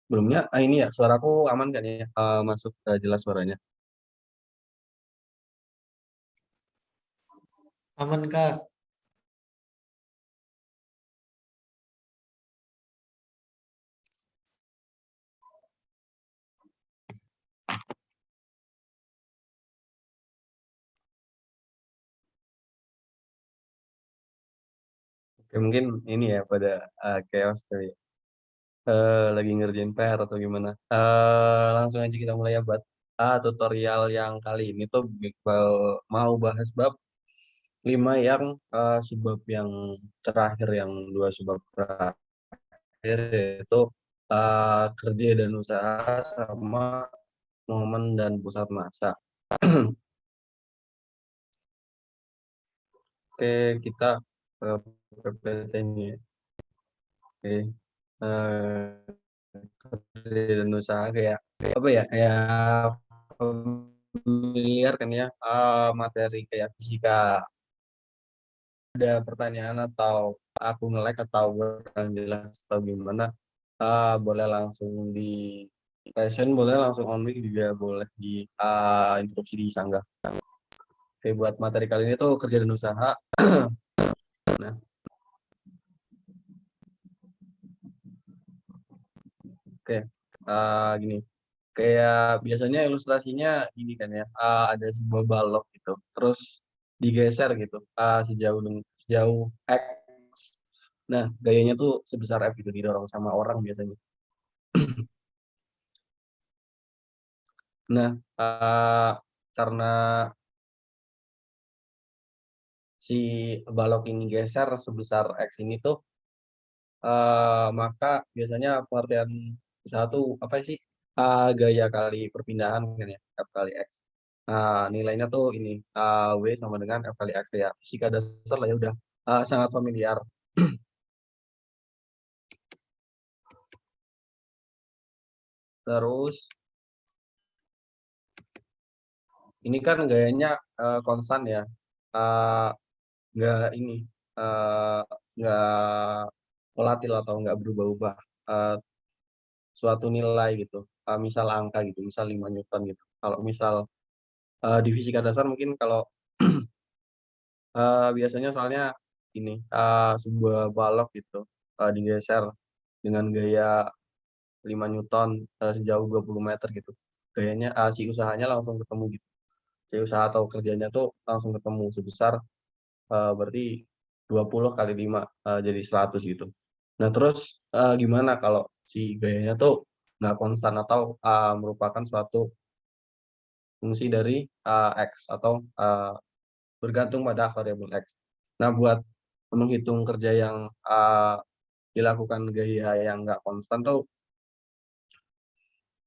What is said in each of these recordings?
Sebelumnya, ini ya, suaraku aman kan ya? Masuk jelas suaranya? Aman, Kak. Oke, mungkin ini ya pada chaos kali ya. Lagi ngerjain PR atau gimana? Langsung aja kita mulai ya buat tutorial yang kali ini tuh mau bahas bab 5 yang subbab yang terakhir, yang dua subbab terakhir, yaitu kerja dan usaha sama momen dan pusat masa. Oke, kita ke PPT-nya. Oke. eh, Kerja dan usaha kayak apa ya, kayak familiar kan ya, materi kayak fisika. Ada pertanyaan atau aku nge-lag atau kurang jelas atau gimana, boleh langsung di question, boleh langsung on mic juga, boleh di interupsi di sanggah. Oke, buat materi kali ini tuh kerja dan usaha. Nah, oke, gini, kayak biasanya ilustrasinya ini kan ya, ada sebuah balok gitu, terus digeser gitu, sejauh X. Nah, gayanya tuh sebesar F gitu, didorong sama orang biasanya. Nah, karena si balok ini geser sebesar X ini tuh, maka biasanya pengertian usaha tuh apa sih? Gaya kali perpindahan kan ya, F kali X. Nah, nilainya tuh ini, W sama dengan F kali X ya. Fisika dasar lah ya, udah sangat familiar. Terus ini kan gayanya konstan ya. Eh, nggak ini, eh, nggak volatil atau nggak berubah-ubah. Eh, Suatu nilai gitu. Misal angka gitu, misal 5 Newton gitu. Kalau misal di fisika dasar mungkin kalau biasanya soalnya ini, sebuah balok gitu digeser dengan gaya 5 Newton sejauh 20 meter gitu. Gayanya si usahanya langsung ketemu gitu. Si usaha atau kerjanya tuh langsung ketemu sebesar berarti 20 kali 5 jadi 100 gitu. Nah, terus gimana kalau si gayanya tuh nggak konstan atau merupakan suatu fungsi dari X atau bergantung pada variabel X. Nah, buat menghitung kerja yang dilakukan gaya yang nggak konstan tuh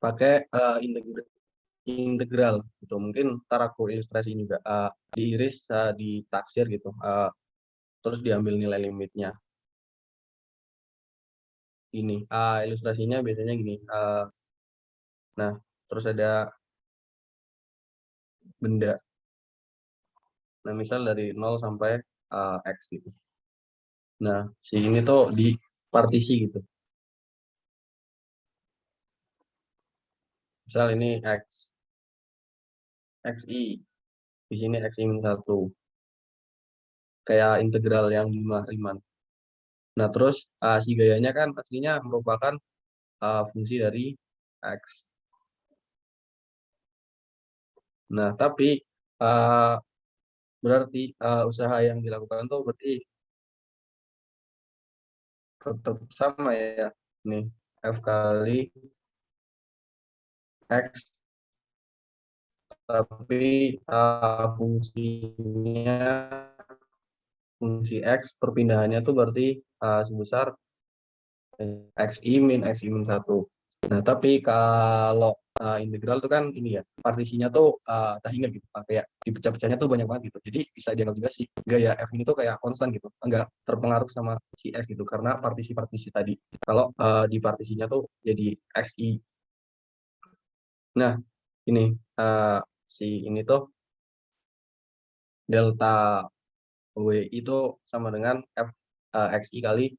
pakai integral gitu. Mungkin ntar aku ilustrasi juga, diiris, ditaksir gitu, terus diambil nilai limitnya. Ini ilustrasinya biasanya gini, nah terus ada benda. Nah, misal dari 0 sampai X gitu. Nah, si ini tuh di partisi gitu. Misal ini X, XI, di sini XI-1. Kayak integral yang di Riemann. Nah, terus si gayanya kan aslinya merupakan fungsi dari X. Nah, tapi uh, berarti usaha yang dilakukan tuh berarti tetap sama ya. Nih, F kali X, tapi fungsi X perpindahannya tuh berarti sebesar XI min XI min 1. Nah, tapi kalau integral tuh kan ini ya, partisinya tuh tak ingat gitu, kayak dipecah-pecahnya tuh banyak banget gitu. Jadi bisa dianggap juga sih gaya F ini tuh kayak konstan gitu, enggak terpengaruh sama si X gitu, karena partisi-partisi tadi. Kalau di partisinya tuh jadi XI. Nah, ini si ini tuh delta W itu sama dengan XI kali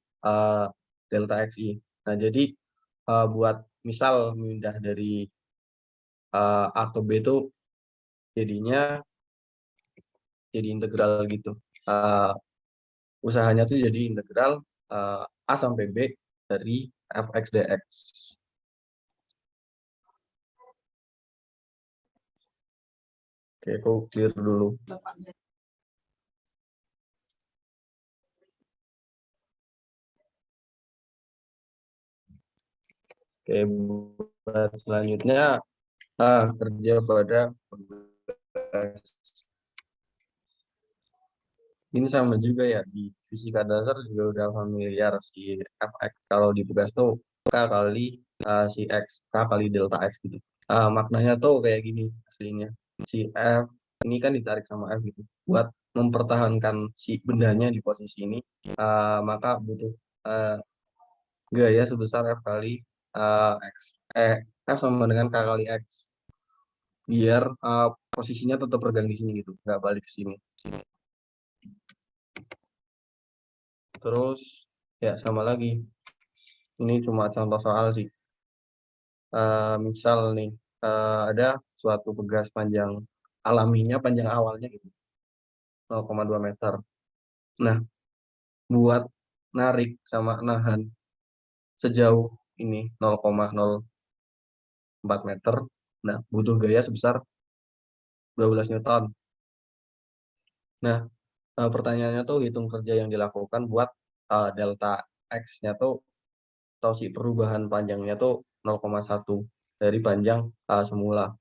delta XI. Nah, jadi buat misal memindah dari A ke B itu jadinya jadi integral gitu. Uh, Usahanya tuh jadi integral A sampai B dari fx dx. Oke, aku clear dulu. Oke, buat selanjutnya kerja pada pegas. Ini sama juga ya, di fisika dasar juga udah familiar si fx. Kalau di pegas tuh k kali si x, k kali delta x gitu. Maknanya tuh kayak gini aslinya. Si f ini kan ditarik sama f gitu. Buat mempertahankan si bendanya di posisi ini, maka butuh gaya sebesar f kali x. F sama dengan k kali x. Biar posisinya tetap pegang di sini gitu, nggak balik ke sini. Terus ya sama lagi, ini cuma contoh soal sih. Misal nih ada suatu pegas panjang alaminya, panjang awalnya gitu 0,2 meter. Nah, buat narik sama nahan sejauh ini 0,04 meter, nah butuh gaya sebesar 12 Newton. Nah, pertanyaannya tuh hitung kerja yang dilakukan buat delta X-nya tuh atau si perubahan panjangnya tuh 0,1 dari panjang semula.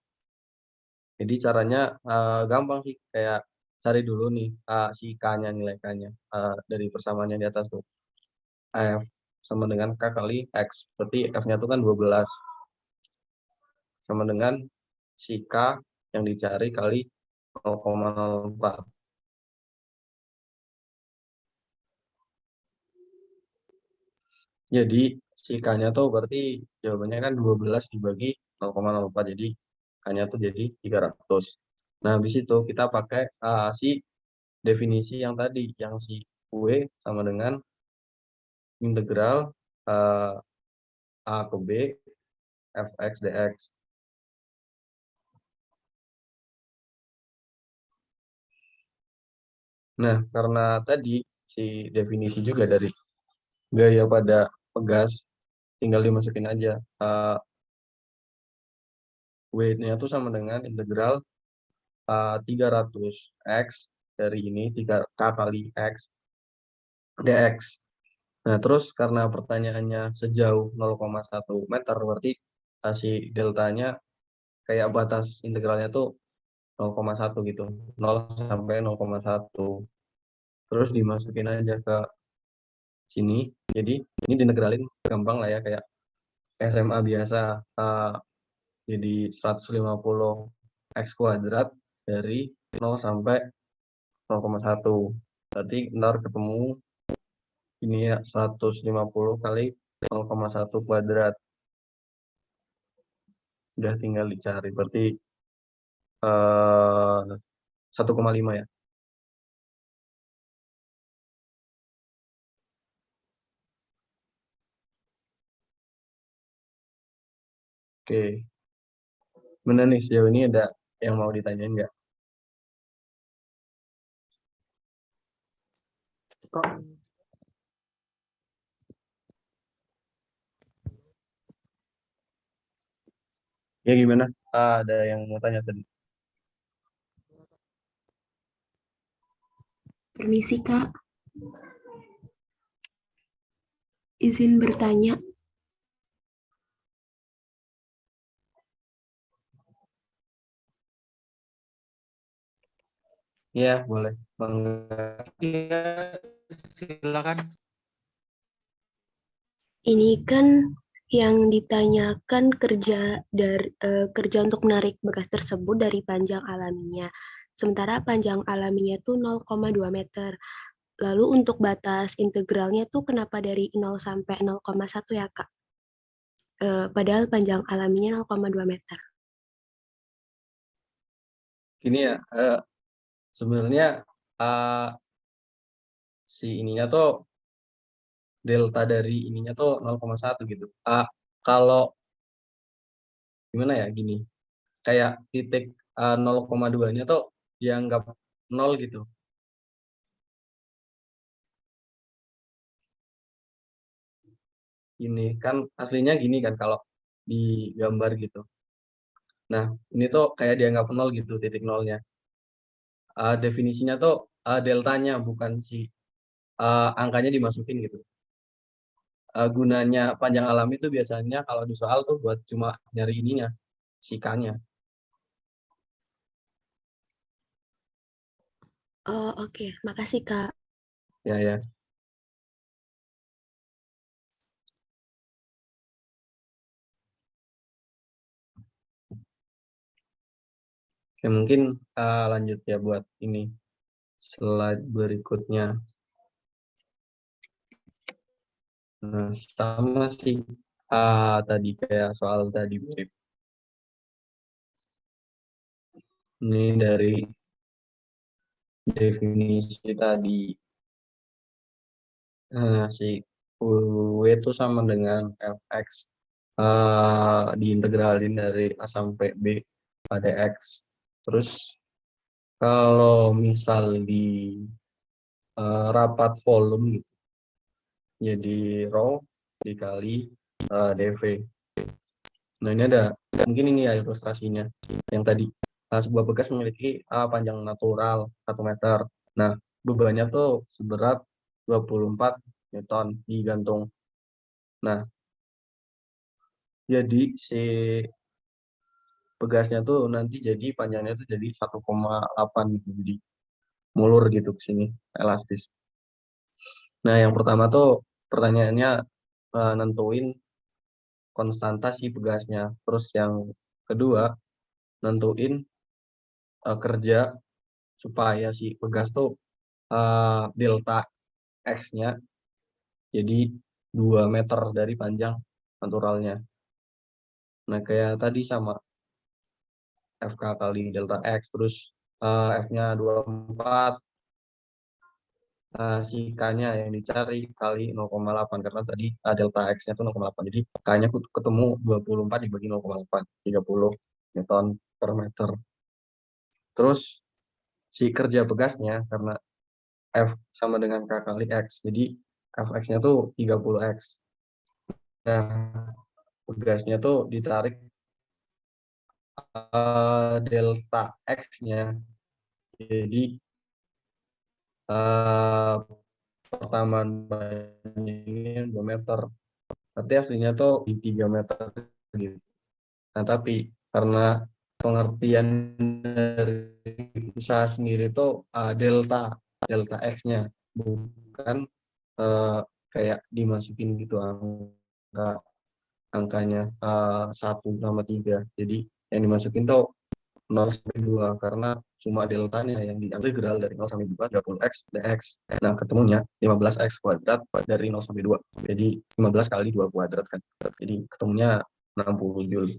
Jadi caranya gampang sih, kayak cari dulu nih si K-nya, nilai K-nya dari persamaannya di atas tuh. F sama dengan K kali X. Berarti F-nya tuh kan 12. Sama dengan si K yang dicari kali 0,04. Jadi si K-nya tuh berarti jawabannya kan 12 dibagi 0,04. Jadi K-nya tuh jadi 300. Nah, habis itu kita pakai si definisi yang tadi, yang si W sama dengan integral A ke B fx dx. Nah, karena tadi si definisi juga dari gaya pada pegas, tinggal dimasukin aja. W-nya itu sama dengan integral 300 x dari ini, 3k kali x dx. Nah, terus karena pertanyaannya sejauh 0,1 meter, berarti si deltanya kayak batas integralnya tuh 0,1 gitu. 0 sampai 0,1. Terus dimasukin aja ke sini. Jadi ini diintegralin gampang lah ya, kayak SMA biasa. Jadi 150 X kuadrat dari 0 sampai 0,1. Berarti ntar ketemu ini ya 150 kali 0,1 kuadrat. Udah tinggal dicari. Berarti 1,5 ya. Oke. Benar nih, sejauh ini ada yang mau ditanyain nggak? Ya gimana? Ada yang mau tanya tadi? Permisi Kak, izin bertanya. Iya, boleh. Bangga. Iya, silakan. Ini kan yang ditanyakan kerja untuk menarik bekas tersebut dari panjang alaminya. Sementara panjang alaminya itu 0,2 meter. Lalu untuk batas integralnya tuh kenapa dari 0 sampai 0,1 ya Kak? Padahal panjang alaminya 0,2 meter. Gini ya, sebenarnya si ininya tuh delta dari ininya tuh 0,1 gitu. Kalau gimana ya, gini, kayak titik 0,2-nya tuh dianggap 0 gitu. Ini kan aslinya gini kan kalau di gambar gitu. Nah, ini tuh kayak dianggap 0 gitu, titik nolnya. Definisinya tuh deltanya, bukan si angkanya dimasukin gitu. Gunanya panjang alami itu biasanya kalau di soal tuh buat cuma nyari ininya, si K-nya. Oh, oke. Makasih, Kak. Ya, ya. Oke, mungkin lanjut ya buat ini slide berikutnya. Nah, sama sih tadi kayak soal tadi mirip. Ini dari definisi tadi, si W itu sama dengan fx diintegralin dari A sampai B pada X. Terus kalau misal di rapat volume gitu, jadi rho dikali dV. Nah, ini ada, mungkin ini ya ilustrasinya. Yang tadi, sebuah bekas memiliki panjang natural 1 meter. Nah, bebannya tuh seberat 24 Newton digantung. Nah, jadi si pegasnya tuh nanti jadi panjangnya tuh jadi 1,8 gitu. Jadi mulur gitu ke sini, elastis. Nah, yang pertama tuh pertanyaannya nentuin konstanta si pegasnya. Terus yang kedua, nentuin kerja supaya si pegas tuh delta X-nya jadi 2 meter dari panjang naturalnya. Nah, kayak tadi sama FK kali delta X, terus F-nya 24, si K-nya yang dicari kali 0,8, karena tadi delta X-nya tuh 0,8. Jadi K-nya ketemu 24 dibagi 0,8, 30 Newton per meter. Terus si kerja pegasnya, karena F sama dengan K kali X, jadi Fx-nya tuh 30X. Nah, pegasnya tuh ditarik delta X-nya. Jadi pertamaan bandingin 2 meter. Tapi aslinya tuh di 3 meter gitu. Nah, tapi karena pengertian dari usaha sendiri tuh delta X-nya, bukan kayak dimasukin gitu angkanya 1 sama 3. Jadi yang dimasukin tuh 0 sampai 2, karena cuma deltanya yang diintegral dari 0 sampai 2, 30x dx. Nah, ketemunya 15x kuadrat dari 0 sampai 2. Jadi 15 kali 2 kuadrat kan. Jadi ketemunya 60 Joule.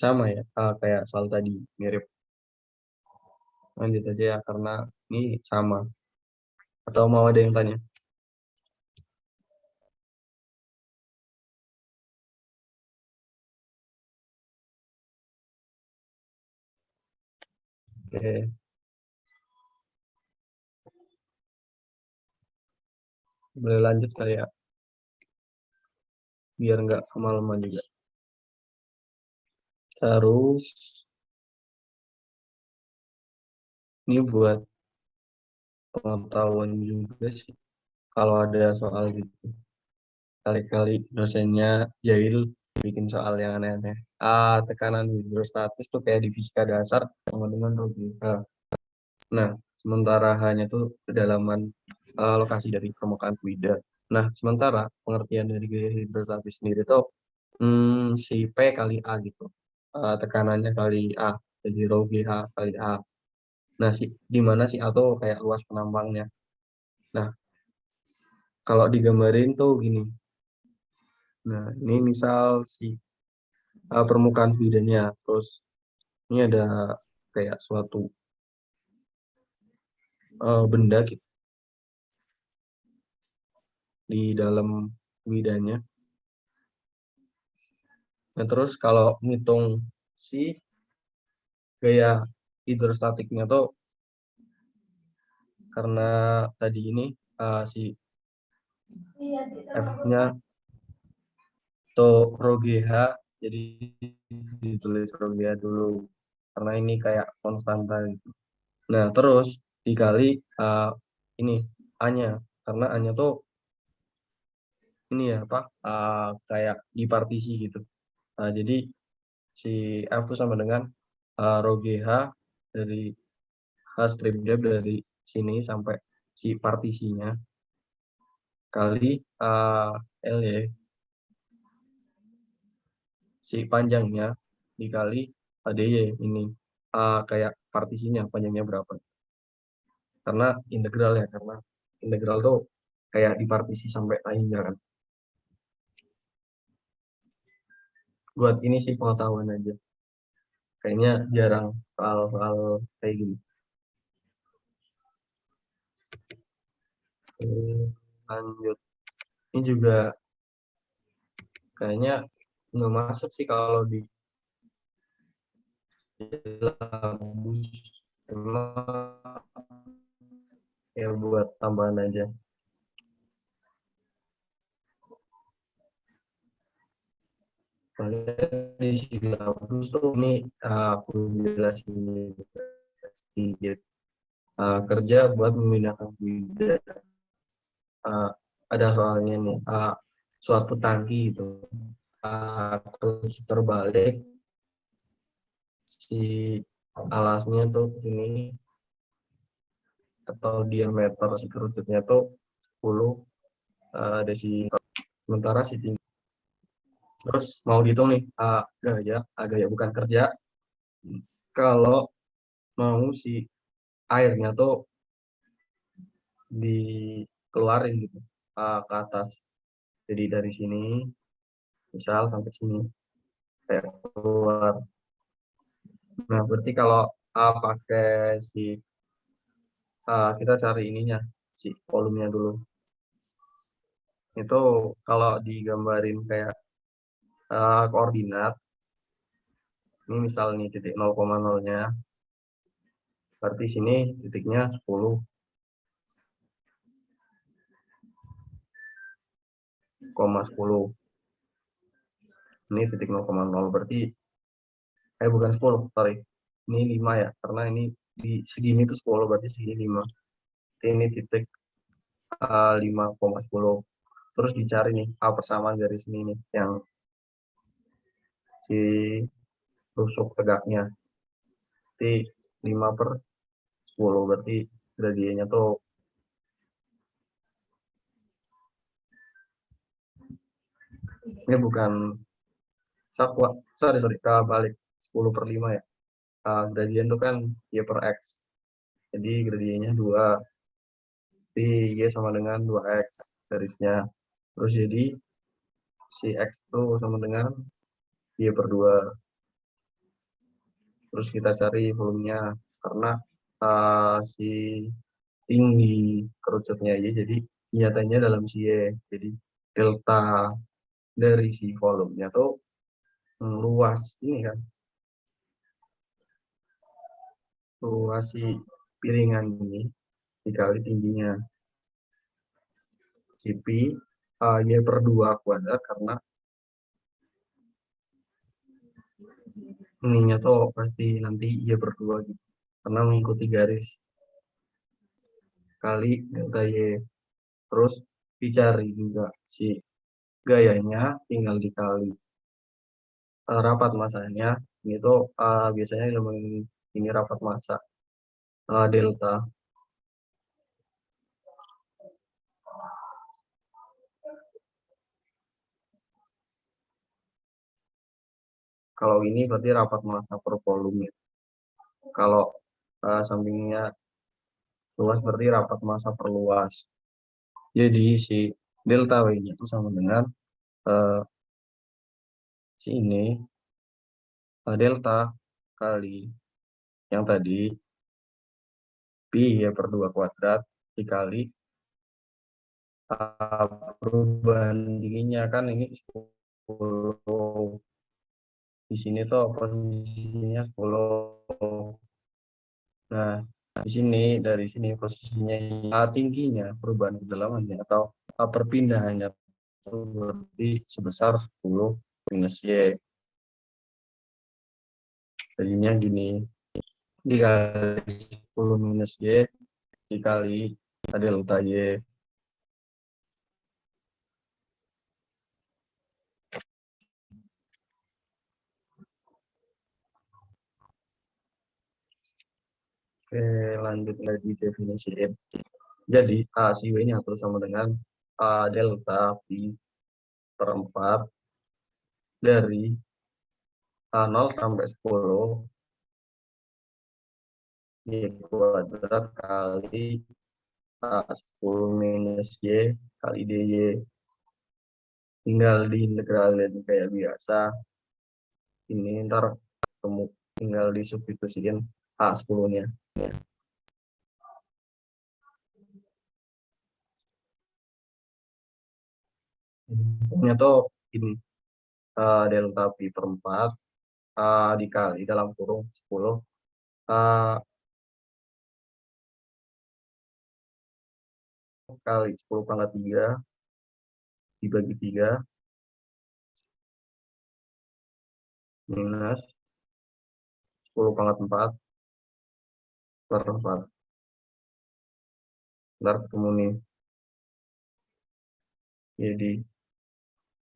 Sama ya, kayak soal tadi, mirip. Lanjut aja ya, karena ini sama. Atau mau ada yang tanya? Oke, boleh lanjut kali ya, biar nggak kemalaman juga. Terus, ini buat pengetahuan juga sih, kalau ada soal gitu. Kali-kali dosennya jahil bikin soal yang aneh-aneh. Tekanan hidrostatis tuh kayak di fisika dasar sama dengan logika. Nah, sementara hanya tuh kedalaman lokasi dari permukaan fluida. Nah, sementara pengertian dari gaya hidrostatis sendiri tuh si P kali A gitu. Tekanannya kali A, jadi rho GH kali A. Nah, di mana si A tuh kayak luas penambangnya. Nah, kalau digambarin tuh gini. Nah, ini misal si permukaan fluidnya, terus ini ada kayak suatu benda gitu di dalam fluidanya. Nah, terus kalau ngitung si gaya hidrostatiknya tuh karena tadi ini si F-nya tuh rho GH, jadi ditulis rho GH dulu karena ini kayak konstanta gitu. Nah, terus dikali ini A-nya, karena A-nya tuh ini ya apa kayak di partisi gitu. Jadi si F itu sama dengan rho GH dari strip depth dari sini sampai si partisinya kali L ya, si panjangnya dikali ADY ini kayak partisinya panjangnya berapa. Karena integral ya, karena integral tuh kayak di partisi sampai lainnya kan. Buat ini sih pengetahuan aja. Kayaknya jarang soal-soal kayak gini. Lanjut. Ini juga kayaknya nggak masuk sih kalau di labus. Emang ya buat tambahan aja. Di silabus tuh ini aku jelasin sedikit. Kerja buat memindahkan fluida. Ada soalnya nih, suatu tangki itu terus terbalik si alasnya tuh ini atau diameter si kerucutnya tuh 10 desimeter. Sementara si tinggi. Terus mau dihitung nih gaya bukan kerja kalau mau si airnya tuh dikeluarin gitu ke atas. Jadi dari sini misal sampai sini kayak keluar. Nah, berarti kalau pakai si kita cari ininya si volumenya dulu. Itu kalau digambarin kayak koordinat, ini misal nih titik 0,0-nya, berarti sini titiknya 10,10. Ini titik 0,0 berarti bukan 10, sorry. Ini 5 ya, karena ini di segini tuh 10, berarti segini 5. Ini titik 5,10. Terus dicari nih persamaan garis ini nih yang si tusuk tegaknya. Berarti 5/10, berarti gradiennya tuh ini bukan sorry kebalik 10/5 ya. Gradien itu kan Y per X, jadi gradiennya 2, jadi Y sama dengan 2X garisnya, terus jadi si X itu sama dengan Y/2, terus kita cari volumenya karena si tinggi kerucutnya Y, jadi nyatanya dalam si Y, jadi delta dari si volumenya tuh luas ini kan, luas si piringan ini dikali tingginya Cp Y/2 kuadrat, karena ininya tuh pasti nanti Y/2 gitu karena mengikuti garis kali delta Y. Terus dicari juga si gayanya, tinggal dikali rapat masanya. Ini tuh biasanya ini rapat massa delta. Kalau ini berarti rapat massa per volume. Kalau sampingnya luas berarti rapat massa per luas. Jadi si delta W-nya itu sama dengan si ini delta kali yang tadi pi Y/2 kuadrat dikali perubahan tingginya kan ini 10. Di sini tuh posisinya 10. Nah, di sini dari sini posisinya tingginya perubahan kedalamannya atau perpindahannya itu berarti sebesar 10 minus Y. Jadinya gini, dikali 10 minus Y dikali delta Y. Oke, lanjut lagi definisiin. Jadi, si W-nya itu sama dengan delta V per 4 dari 0 sampai 10 Y kuadrat kali 10 minus Y kali DY. Tinggal diintegralin kayak biasa. Ini ntar ketemu, tinggal disubstitusiin 10-nya. Ini tuh ini delta V per 4 dikali dalam kurung 10 kali 10 pangkat 3 dibagi 3 minus 10 pangkat 4 per 4. Ntar ketemu nih. Jadi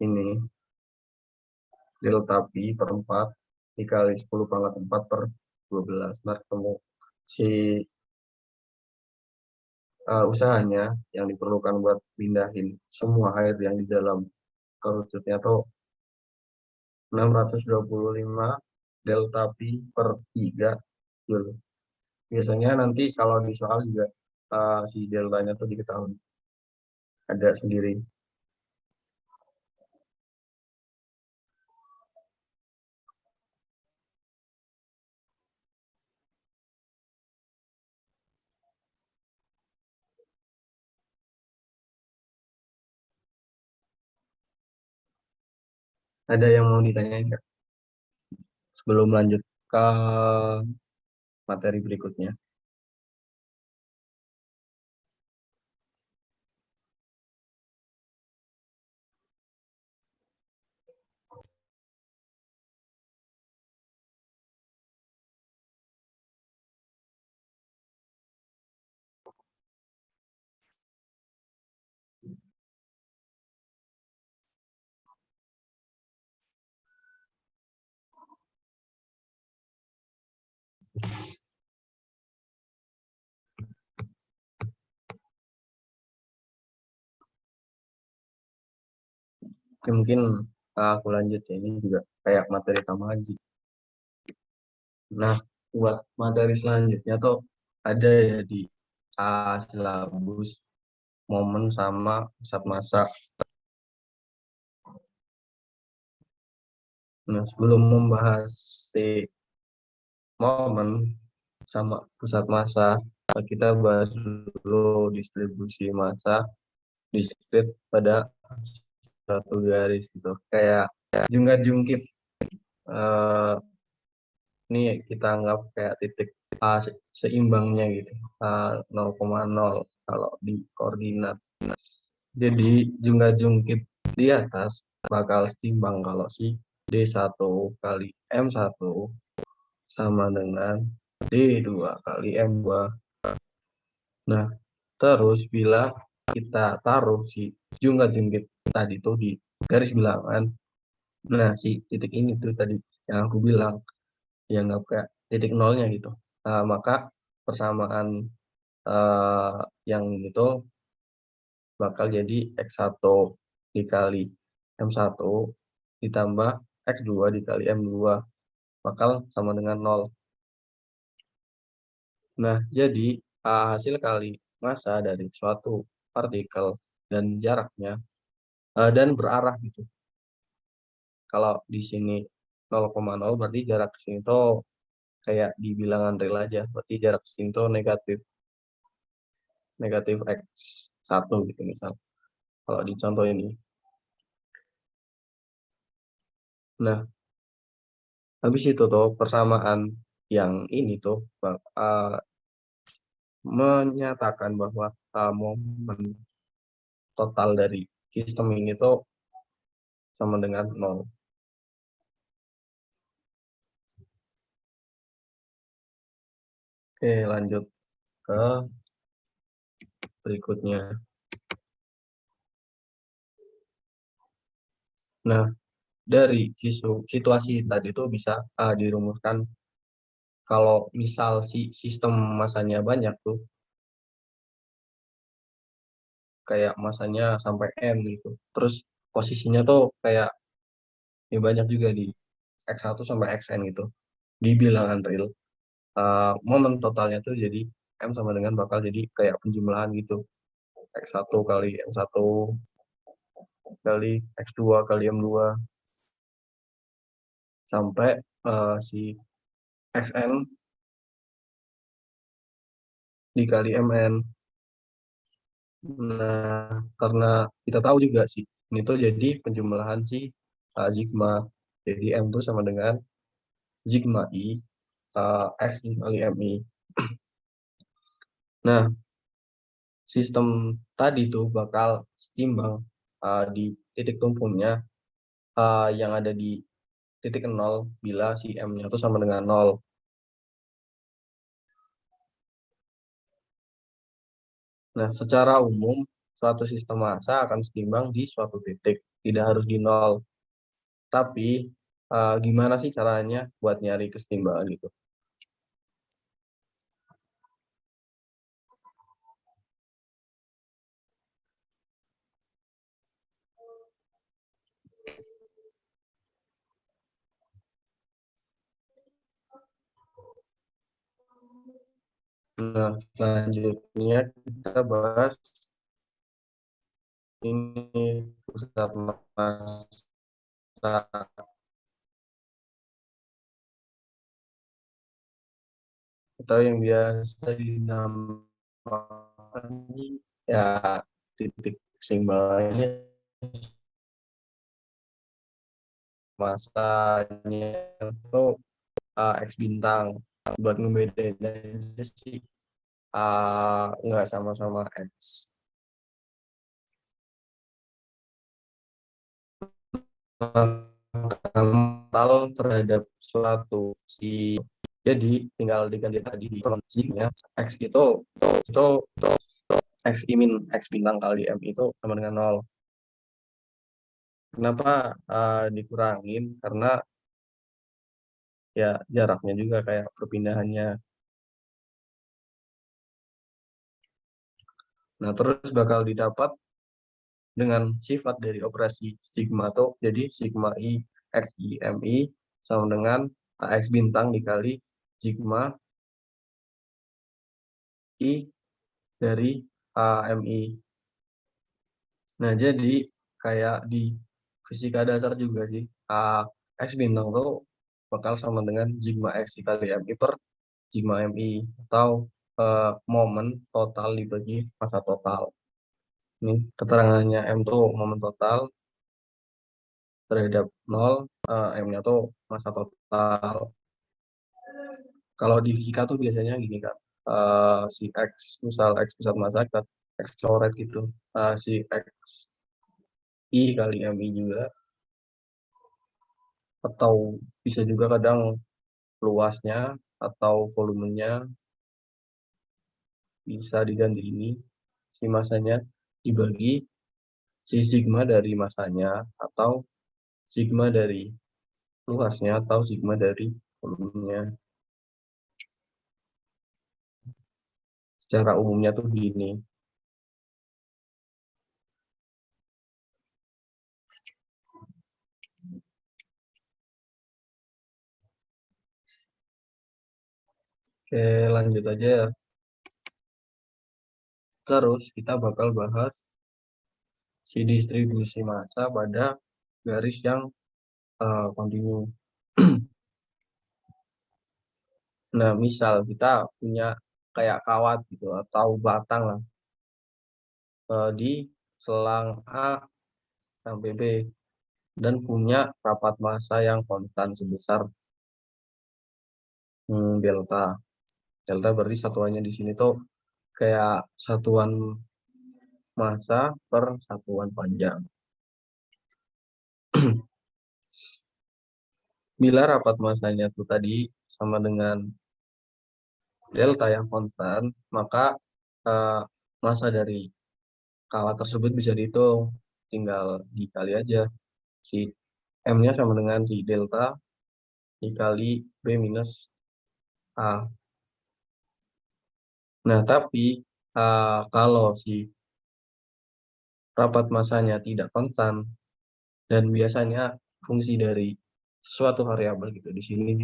ini delta V per 4 dikali 10 pangkat 4 per 12. Ntar ketemu si usahanya yang diperlukan buat pindahin semua air yang di dalam kerucutnya tuh 625 delta P per 3 Joule. Biasanya nanti kalau di soal juga si deltanya tuh diketahui. Ada sendiri. Ada yang mau ditanyain nggak? Sebelum lanjut ke materi berikutnya. Oke, mungkin aku lanjut ya, ini juga kayak materi tambahan sih. Nah, buat materi selanjutnya tuh ada ya di silabus momen sama pusat massa. Nah, sebelum membahas si momen sama pusat massa, kita bahas dulu distribusi massa diskrit pada satu garis gitu. Kayak jungkat-jungkit. Ini kita anggap kayak titik seimbangnya gitu. 0,0 kalau di koordinat. Jadi jungkat-jungkit di atas bakal seimbang kalau si D1 kali M1 sama dengan D2 kali M2. Nah, terus bila kita taruh si jungkat-jungkit tadi itu di garis bilangan, nah si titik ini tuh tadi yang aku bilang, yang nggak kayak titik nolnya gitu. Nah, maka persamaan yang itu bakal jadi X1 dikali M1 ditambah X2 dikali M2 bakal sama dengan 0. Nah, jadi hasil kali massa dari suatu partikel dan jaraknya dan berarah gitu. Kalau di sini 0,0 berarti jarak ke sini tuh kayak di bilangan real aja. Berarti jarak ke sini tuh negatif X1 gitu misal. kalau di contoh ini. Nah, habis itu tuh persamaan yang ini tuh menyatakan bahwa momen total dari sistem ini tuh sama dengan 0. Oke, lanjut ke berikutnya. Nah, dari situasi tadi itu bisa dirumuskan kalau misal si sistem masanya banyak tuh, kayak masanya sampai N gitu. Terus posisinya tuh kayak ya banyak juga di X1 sampai Xn gitu. Di bilangan real, momen totalnya tuh jadi M sama dengan bakal jadi kayak penjumlahan gitu. X1 kali M1 kali X2 kali M2 sampai si Xn dikali Mn. Nah, karena kita tahu juga sih, ini tuh jadi penjumlahan si sigma. Jadi M itu sama dengan sigma I X kali MI. Nah, sistem tadi tuh bakal setimbang di titik tumpunya yang ada di titik 0 bila si M-nya itu sama dengan 0. Nah, secara umum, suatu sistem massa akan setimbang di suatu titik, tidak harus di 0. Tapi, gimana sih caranya buat nyari kesetimbangan gitu? Nah, selanjutnya kita bahas ini pusat massa atau yang biasa dinamakan ya titik keseimbangannya masanya itu X bintang. Buat ngebedain aja sih nggak sama-sama X. Total terhadap suatu si, jadi tinggal diganti tadi di kolomnya X itu X min X bintang kali M itu sama dengan 0. Kenapa dikurangin? Karena ya jaraknya juga kayak perpindahannya. Nah, terus bakal didapat dengan sifat dari operasi sigma tuh, jadi sigma I X I M I sama dengan X bintang dikali sigma I dari MI. Nah, jadi kayak di fisika dasar juga sih, X bintang tuh bakal sama dengan sigma X dikali MI per sigma MI, atau momen total dibagi massa total. Ini keterangannya M tuh momen total terhadap 0, M-nya tuh massa total. Kalau di fisika tuh biasanya gini kan, si X, misal X pusat massa, X coret gitu, si X I kali MI juga, atau bisa juga kadang luasnya atau volumenya bisa diganti ini, si masanya dibagi si sigma dari masanya, atau sigma dari luasnya, atau sigma dari volumenya. Secara umumnya tuh gini. Oke, lanjut aja ya. Terus kita bakal bahas si distribusi massa pada garis yang kontinu. Nah, misal kita punya kayak kawat gitu atau batang lah di selang A sampai B dan punya rapat massa yang konstan sebesar delta. Delta berarti satuannya di sini tuh kayak satuan massa per satuan panjang. Bila rapat massanya tuh tadi sama dengan delta yang konstan, maka massa dari kawat tersebut bisa dihitung. Tinggal dikali aja. Si M-nya sama dengan si delta dikali B minus A. Nah, tapi kalau si rapat massanya tidak konstan dan biasanya fungsi dari suatu variabel gitu di sini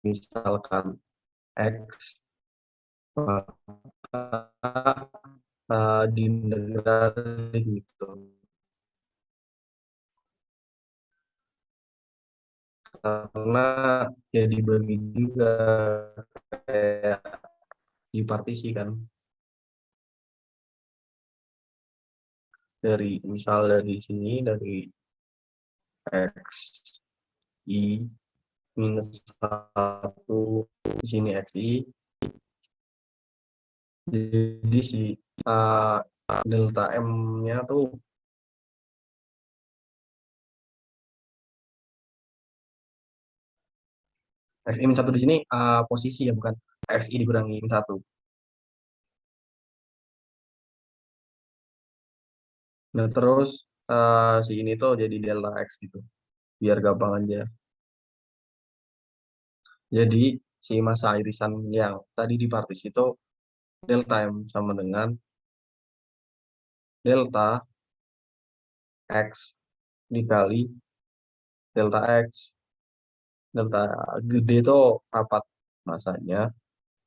misalkan X, maka diintegrasi gitu. Karena ya dibagi juga kayak dipartisi kan dari misal dari sini dari X I minus 1 di sini XI, jadi si delta M-nya tuh XI min 1 di sini posisi ya, bukan XI dikurangi min 1. Nah, terus si ini tuh jadi delta X gitu, biar gampang aja. Jadi si massa irisan yang tadi di partisi itu delta M sama dengan delta X dikali delta X. Delta gede itu rapat massanya,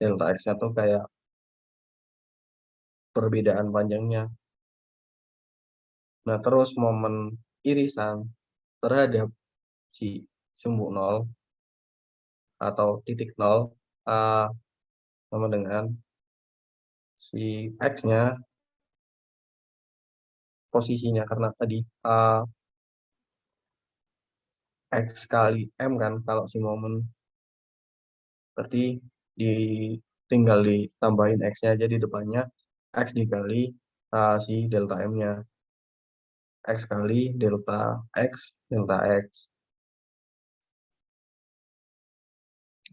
delta X-nya tuh kayak perbedaan panjangnya. Nah, terus momen irisan terhadap si sumbu nol atau titik nol sama dengan si X-nya posisinya, karena tadi X kali M kan kalau si momen, berarti tinggal ditambahin X-nya aja di depannya, X dikali si delta M-nya, X kali delta X.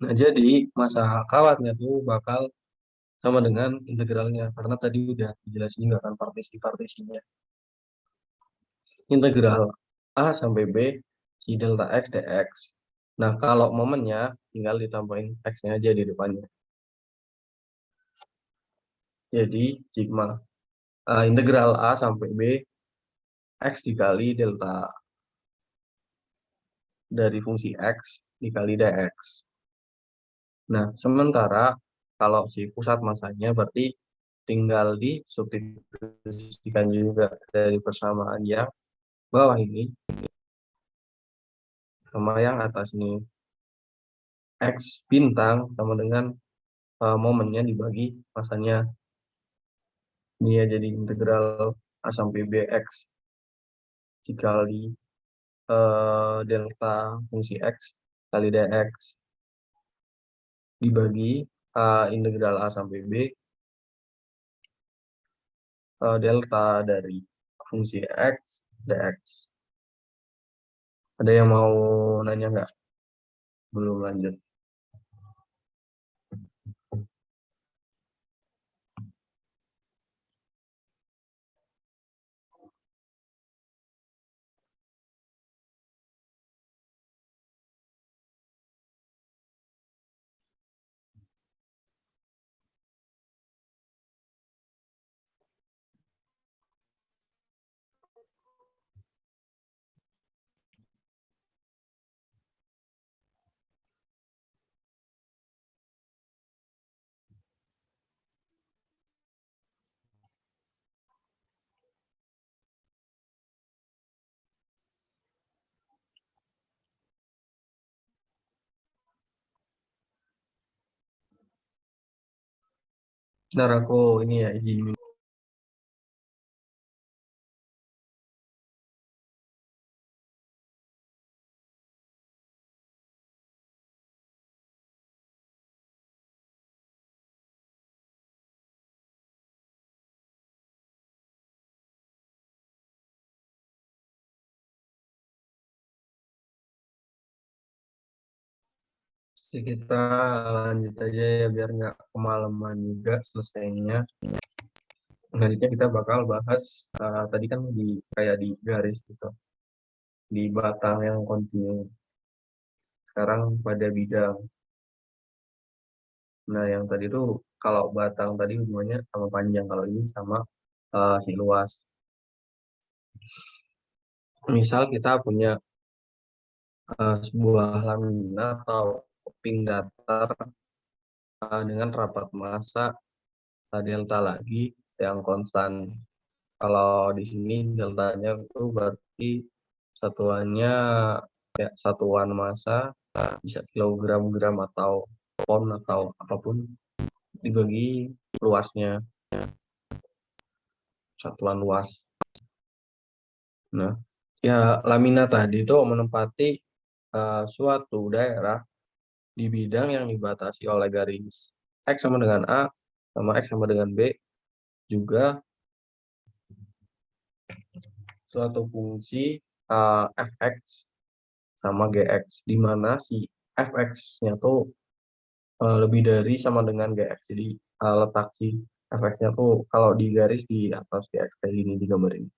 Nah, jadi massa kawatnya tuh bakal sama dengan integralnya, karena tadi udah dijelasin juga kan partisi-partisinya. Integral A sampai B si delta X dx. Nah, kalau momennya tinggal ditambahin X-nya aja di depannya. Jadi sigma integral A sampai B X dikali delta dari fungsi X dikali dx. Nah, sementara kalau si pusat massanya berarti tinggal disubstitusikan juga dari persamaan yang bawah ini sama yang atas ini. X bintang sama dengan momennya dibagi masanya. Ini ya jadi integral A sampai BX dikali delta fungsi X kali dx dibagi integral A sampai B delta dari fungsi X dx. Ada yang mau nanya nggak? Belum lanjut. Ntar aku ini ya izin Jadi kita lanjut aja ya biar nggak kemalaman juga selesainya. Selanjutnya kita bakal bahas tadi kan kayak di garis gitu, di batang yang kontinu. Sekarang pada bidang. Nah, yang tadi tuh kalau batang tadi hubungannya sama panjang, kalau ini sama si luas. Misal kita punya sebuah lamina atau keping datar dengan rapat massa delta lagi yang konstan. Kalau di sini deltanya itu berarti satuannya ya satuan massa bisa kilogram, gram atau pon atau apapun dibagi luasnya, satuan luas. Nah, ya lamina tadi itu menempati suatu daerah di bidang yang dibatasi oleh garis X sama dengan A, sama X sama dengan B, juga suatu fungsi fx sama gx, di mana si fx-nya tuh lebih dari sama dengan gx. Jadi letak si fx-nya tuh kalau di garis di atas gx kayak gini di gambar ini.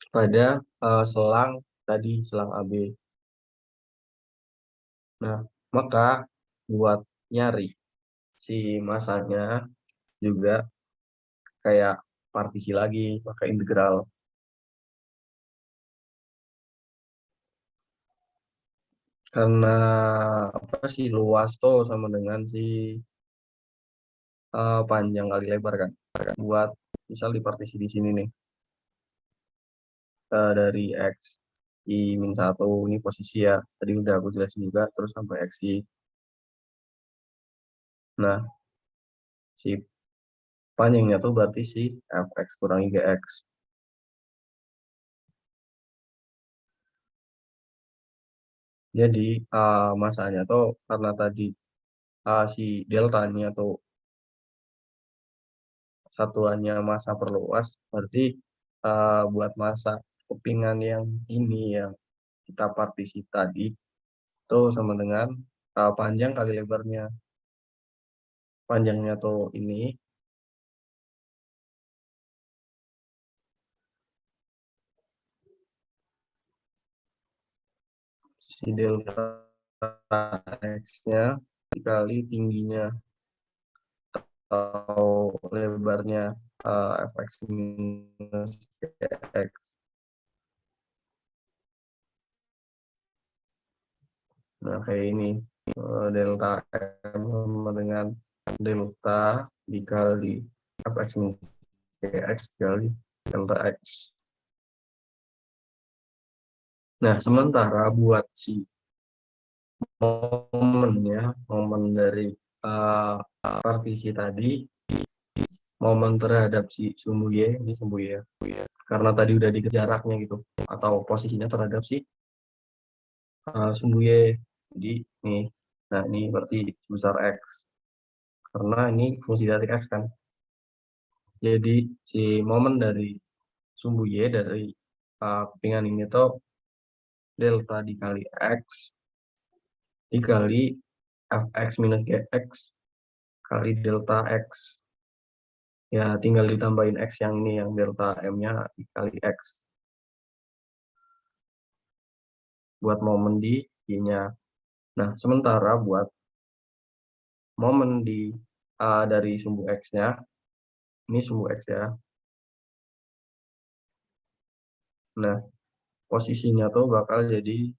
Pada selang tadi, selang AB. Nah, maka buat nyari si masanya juga kayak partisi lagi, pakai integral. Karena apa sih luas tuh sama dengan si panjang kali lebar kan. Buat misal di partisi di sini nih, dari X I min 1 ini posisi ya. Tadi udah aku jelasin juga, terus sampai X I. Nah, si panjangnya tuh berarti si Fx kurangi Gx. Jadi masanya tuh karena tadi si deltanya tuh satuannya massa per luas, berarti buat massa kepingan yang ini yang kita partisi tadi itu sama dengan panjang kali lebarnya. Panjangnya tuh ini, si delta X-nya dikali tingginya atau lebarnya fx minus x. Nah, kayak ini. Delta M sama dengan delta dikali fx minus x dikali delta x. Nah, sementara buat si momen dari partisi tadi, momen terhadap si sumbu Y, ini sumbu Y ya, karena tadi udah dikejar jaraknya gitu, atau posisinya terhadap si sumbu Y. Jadi nih, nah ini berarti sebesar X, karena ini fungsi dari X kan. Jadi si momen dari sumbu Y dari kepingan ini tuh delta dikali X dikali fx minus gx kali delta X. Ya tinggal ditambahin X yang ini, yang delta M-nya dikali X. Buat momen di Y-nya. Nah, sementara buat momen di dari sumbu X-nya, ini sumbu X ya. Nah, posisinya tuh bakal jadi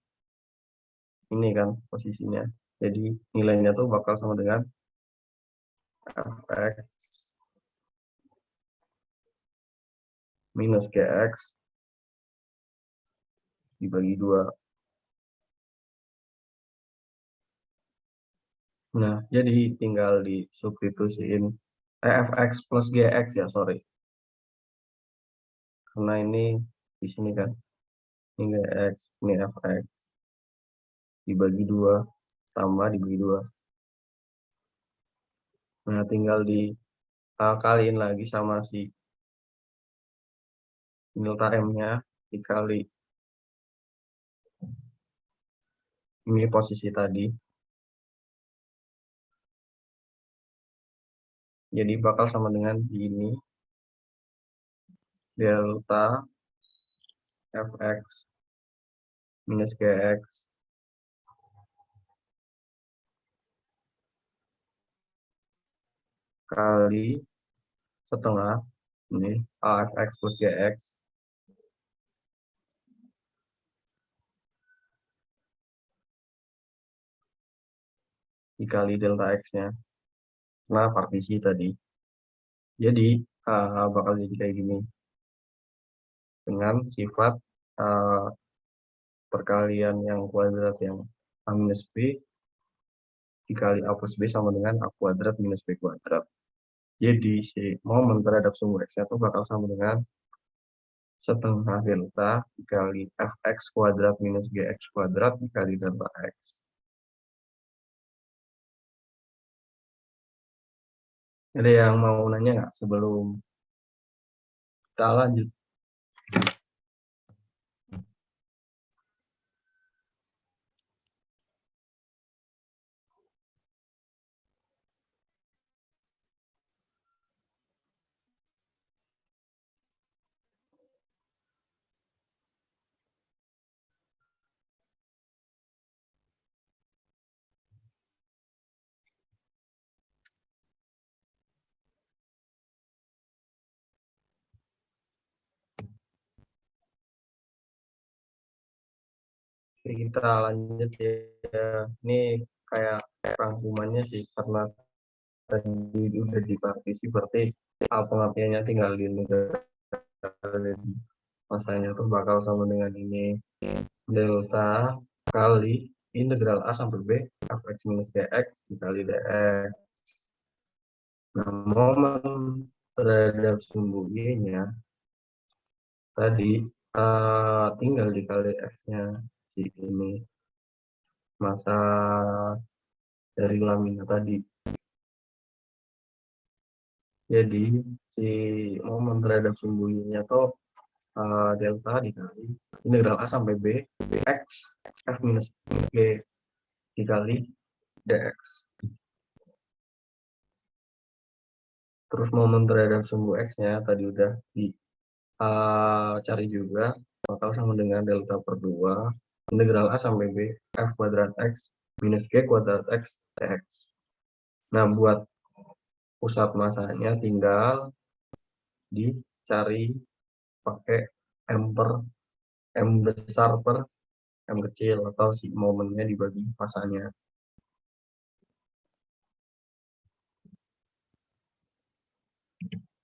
ini kan posisinya. Jadi nilainya tuh bakal sama dengan fx minus gx dibagi 2. Nah, jadi tinggal disubstitusiin fx plus gx ya, sorry. Karena ini di sini kan, ini gx, ini fx dibagi 2, tambah dibagi 2. Nah, tinggal dikaliin lagi sama si delta M-nya dikali Ini posisi tadi. Jadi bakal sama dengan ini. Delta fx minus gx kali setengah ini afx plus gx dikali delta x-nya. Nah, partisi tadi. Jadi bakal jadi kayak gini. Dengan sifat perkalian yang kuadrat yang a minus b dikali a plus b sama dengan a kuadrat minus b kuadrat. Jadi si momen terhadap sumbu x-nya itu bakal sama dengan setengah delta dikali fx kuadrat minus gx kuadrat dikali delta x. Ada yang mau nanya nggak sebelum kita lanjut? Oke, kita lanjut ya. Ini kayak rangkumannya sih, karena tadi udah dipartisi, berarti pengertiannya tinggal di masanya tuh bakal sama dengan ini. Delta kali integral A sampai B fx minus dx dikali dx. Nah, momen terhadap sumbu Y-nya tadi tinggal dikali X-nya si ini. Masa dari lamina tadi. Jadi si momen terhadap sumbu Y-nya tuh delta dikali integral A sampai B X F minus G dikali dx. Terus momen terhadap sumbu X-nya tadi udah dicari juga, bakal sama dengan delta per 2 integral A sampai B F kuadrat X minus G kuadrat X dx. Nah, buat pusat masanya tinggal dicari pakai M besar per M kecil, atau si momennya dibagi masanya.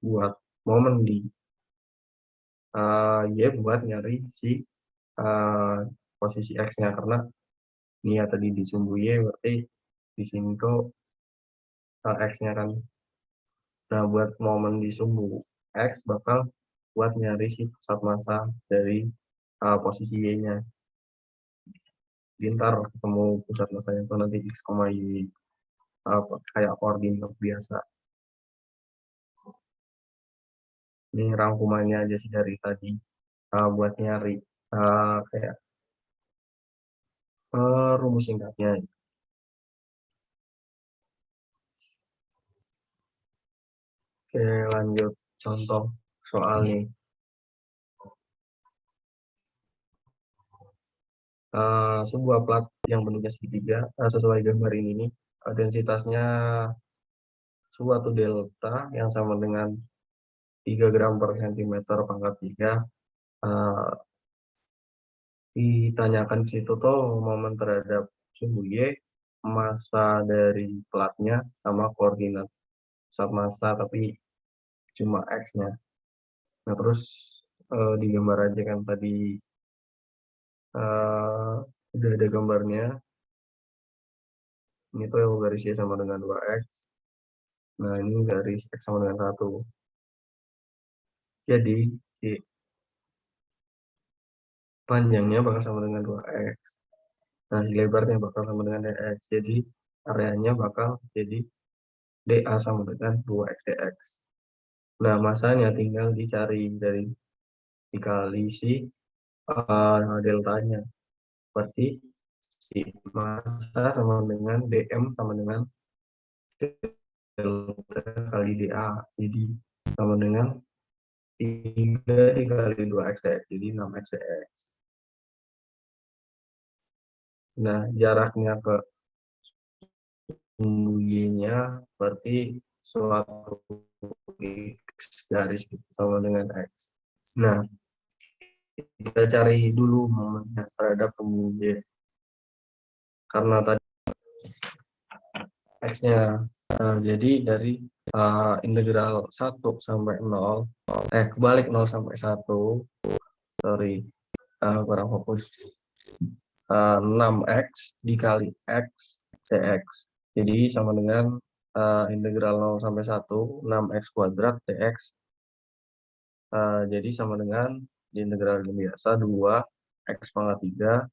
Buat momen di Y buat nyari si posisi X-nya, karena ini ya tadi di sumbu Y, berarti di sini tuh X-nya kan. Nah, buat momen di sumbu X bakal buat nyari si pusat massa dari posisi Y-nya. Ntar ketemu pusat masanya itu nanti X, Y kayak koordinat biasa. Ini rangkumannya aja sih dari tadi buat nyari kayak rumus singkatnya. Oke, lanjut contoh soal nih. Sebuah plat yang bentuknya segitiga sesuai gambar ini nih, densitasnya suatu delta yang sama dengan 3 gram per centimeter pangkat 3. Ditanyakan di situ tuh momen terhadap sumbu Y, massa dari platnya, sama koordinat pusat massa tapi cuma X-nya. Nah, terus digambar aja kan tadi udah ada gambarnya. Ini tuh yang garisnya sama dengan 2X. Nah, ini garis X sama dengan 1. Jadi si panjangnya bakal sama dengan 2X. Nah, si lebarnya bakal sama dengan dx. Jadi areanya bakal jadi dA sama dengan 2X dx. Nah, masanya tinggal dicari dari dikali si deltanya. Berarti si massa sama dengan dm sama dengan delta kali dA, jadi sama dengan 3 dikali 2x dx, jadi 6x dx. Nah, jaraknya ke sumbu y-nya berarti suatu x garis gitu, sama dengan x. Nah, kita cari dulu momennya terhadap sumbu y. Karena tadi x-nya, jadi dari integral 1 sampai 0, kebalik 0 sampai 1, sorry, kurang fokus, 6x dikali x dx. Jadi sama dengan integral 0 sampai 1, 6x kuadrat dx. Jadi sama dengan di integral yang biasa 2 x pangkat 3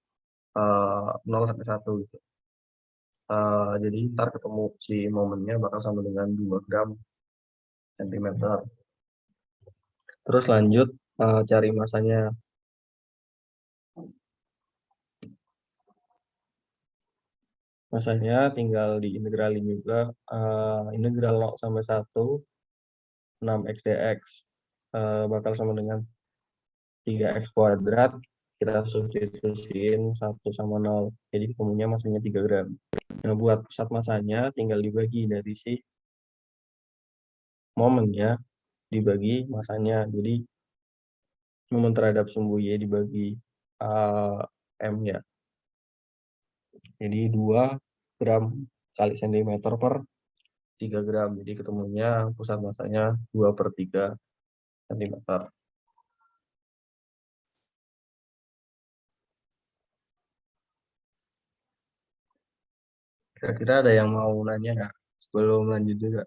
0 sampai 1 gitu. Jadi ntar ketemu si momennya bakal sama dengan 2 gram centimeter. Terus lanjut cari masanya. Masanya tinggal diintegralin juga, integral 0 sampai 1, 6x dx bakal sama dengan 3x kuadrat, kita substitusiin 1 sama 0, jadi ketemunya masanya 3 gram. Nah, buat pusat masanya tinggal dibagi dari si momennya dibagi masanya, jadi momen terhadap sumbu Y dibagi M ya, jadi 2 gram kali centimeter per 3 gram, jadi ketemunya pusat masanya 2/3 cm. Kira-kira ada yang mau nanya nggak sebelum lanjut juga?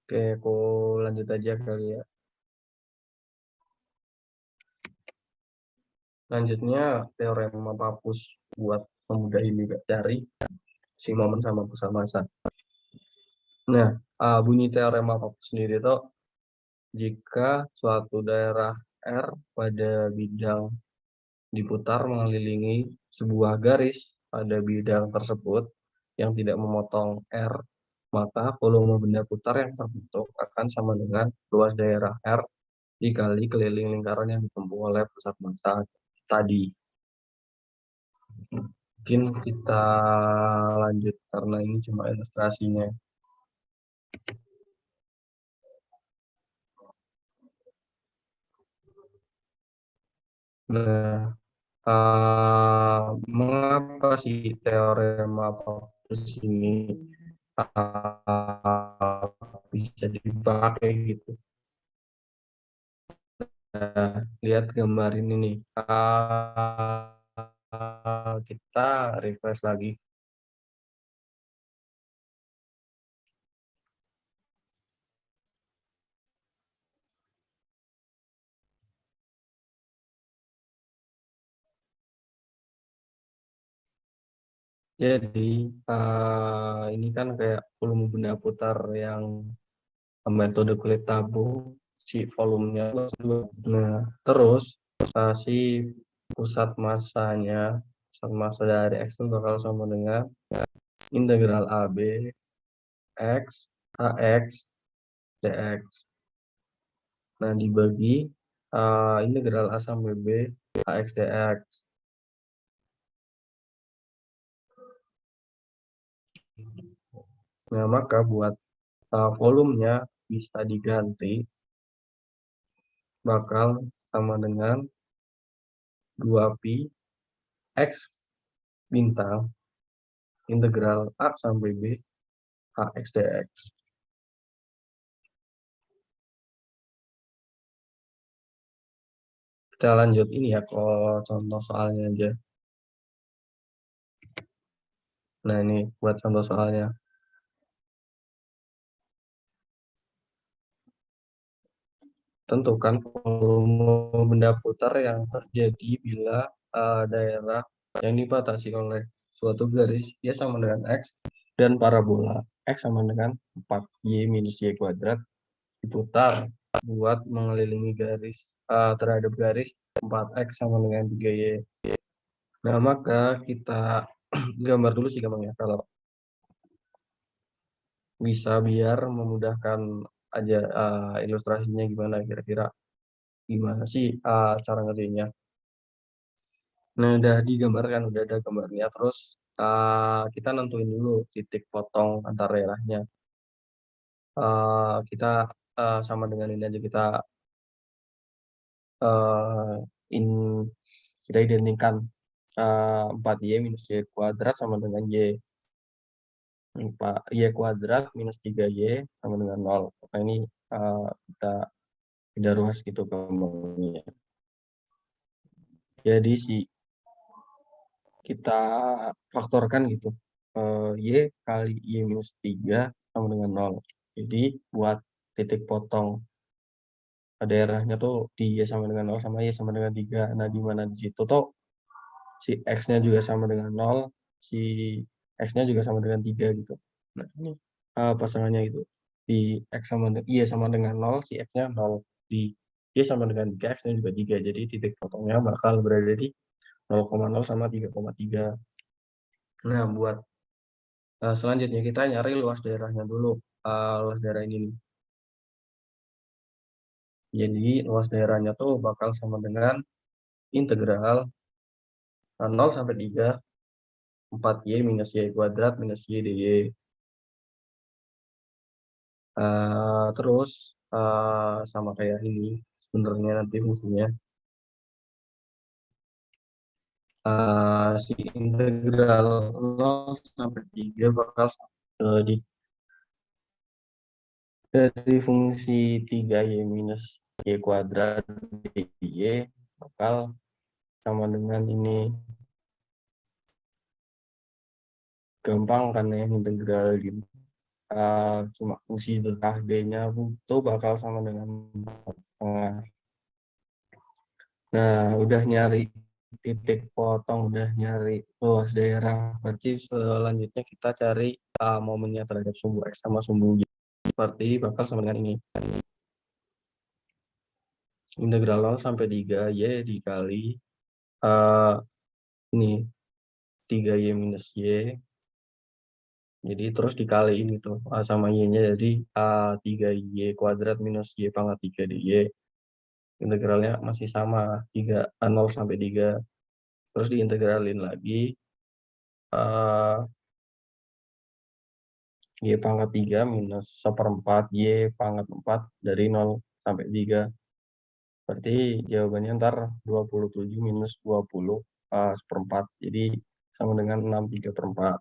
Oke, aku lanjut aja kali ya. Lanjutnya teorema Pappus buat memudahin juga cari si momen sama pusat massa. Nah, bunyi teorema Pappus sendiri itu jika suatu daerah R pada bidang diputar mengelilingi sebuah garis pada bidang tersebut yang tidak memotong R, maka volume benda putar yang terbentuk akan sama dengan luas daerah R dikali keliling lingkaran yang ditempuh oleh pusat massa tadi. Mungkin kita lanjut karena ini cuma ilustrasinya. Nah, mengapa sih teorema Pappus ini bisa dipakai gitu? Nah, lihat gambar ini nih. Kita refresh lagi. Jadi ini kan kayak volume benda putar yang metode kulit tabu, si volumenya. Nah, terus si pusat massa dari X itu bakal sama dengan integral AB X AX dx. Nah, dibagi integral A sampai B AX dx. Nah, maka buat volumenya bisa diganti bakal sama dengan 2pi X bintang integral A sampai B AX dx. Kita lanjut ini ya ke contoh soalnya aja. Nah, ini buat contoh soalnya. Tentukan volume benda putar yang terjadi bila daerah yang dibatasi oleh suatu garis Y sama dengan X dan parabola X sama dengan 4Y minus Y kuadrat diputar buat mengelilingi garis terhadap garis 4X sama dengan 3Y. Nah, maka kita gambar dulu sih gampang ya, kalau bisa biar memudahkan aja ilustrasinya gimana kira-kira. Gimana sih cara ngerjainnya. Nah, udah digambarkan, udah ada gambarnya. Terus kita nentuin dulu titik potong antar daerahnya. Kita sama dengan ini aja, kita uh, in kita identikan 4Y minus Y kuadrat sama dengan Y. 4Y kuadrat minus 3Y sama dengan 0. Nah, ini kita tidak ruas gitu gambarnya. Jadi kita faktorkan gitu. Y kali Y minus 3 sama dengan 0. Jadi buat titik potong daerahnya tuh di Y sama dengan 0 sama Y sama dengan 3. Nah, di mana di situ tuh si X-nya juga sama dengan 0, si X-nya juga sama dengan 3 gitu. Nah, ini pasangannya gitu. Di X sama Y sama dengan 0, si X-nya 0. Di Y sama dengan 3, X-nya juga 3. Jadi titik potongnya bakal berada di 0,0 sama 3,3. Nah, buat selanjutnya kita nyari luas daerahnya dulu. Luas daerah ini nih. Jadi luas daerahnya tuh bakal sama dengan integral 0 sampai 3 4Y minus Y kuadrat minus Y dy. Terus sama kayak ini sebenarnya nanti fungsinya. Si integral 0 sampai 3 bakal di dari fungsi 3Y minus Y kuadrat dy bakal sama dengan ini. Gampang kan ya integral gitu. Cuma fungsi delta D-nya itu bakal sama dengan 4,5. Nah, udah nyari titik potong, udah nyari luas daerah. Berarti selanjutnya kita cari momennya terhadap sumbu X sama sumbu Y. Berarti bakal sama dengan ini. Integral 0 sampai 3 Y dikali ini 3Y minus Y. Jadi terus dikaliin itu sama Y-nya, jadi 3Y kuadrat minus Y pangkat 3 dy. Integralnya masih sama, 0 sampai 3. Terus diintegralin lagi Y pangkat 3 minus 1/4 Y pangkat 4 dari 0 sampai 3. Berarti jawabannya ntar 27 minus 20 1/4. Jadi sama dengan 63/4.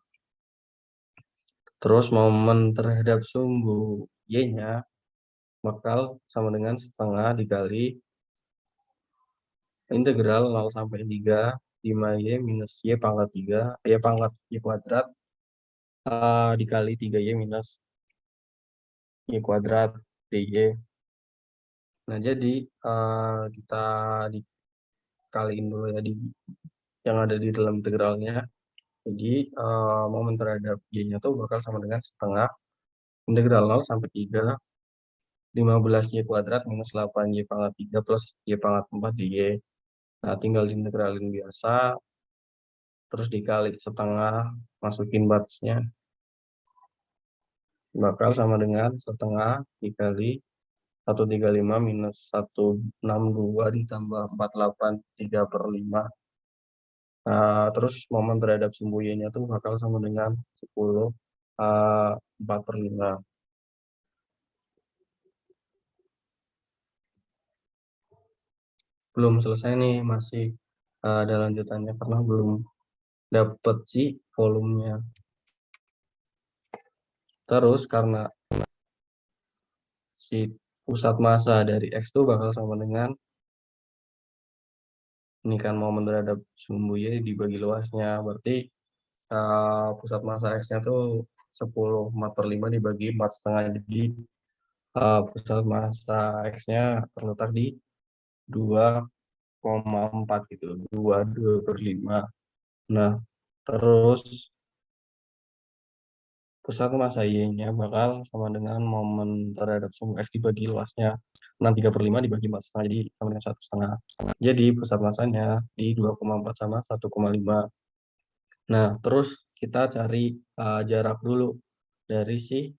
Terus momen terhadap sumbu Y-nya bakal sama dengan setengah dikali integral 0 sampai 3 5Y minus Y pangkat 3 Y pangkat Y kuadrat dikali 3Y minus Y kuadrat dy. Nah, jadi kita dikaliin dulu ya di yang ada di dalam integralnya. Jadi momen terhadap Y-nya tuh bakal sama dengan setengah integral 0 sampai 3 15Y kuadrat minus 8Y pangkat 3 plus Y pangkat 4 dy. Nah, tinggal diintegralin biasa, terus dikali setengah, masukin batasnya, bakal sama dengan setengah dikali 135 minus 162 ditambah 483/5. Terus momen terhadap sumbu Y-nya tuh bakal sama dengan 10 4/5. Belum selesai nih, masih ada lanjutannya karena belum dapet sih volumenya. Terus karena si pusat massa dari X itu bakal sama dengan ini kan momen terhadap sumbu jadi dibagi luasnya. Berarti pusat massa X-nya tuh 10/4/5 dibagi 4,5. Jadi pusat massa X-nya terletak di 2,4 gitu. 2/5. Nah, terus pusat massa Y-nya bakal sama dengan momen terhadap sumbu X dibagi luasnya. 6/3/5 dibagi 4,5 jadi sama dengan 1,5. Jadi pusat massanya di 2,4 sama 1,5. Nah, terus kita cari jarak dulu dari si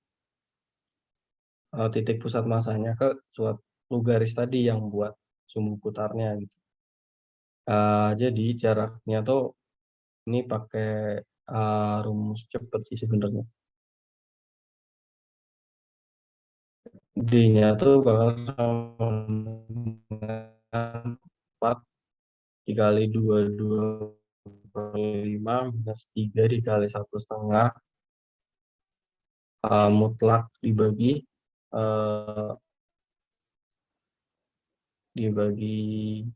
titik pusat massanya ke suatu garis tadi yang buat sumbu putarnya gitu. Jadi jaraknya tuh ini pakai rumus cepet sih sebenarnya. D-nya tuh bakal sama dengan 4 dikali 2/5 minus 3 dikali 1,5 mutlak dibagi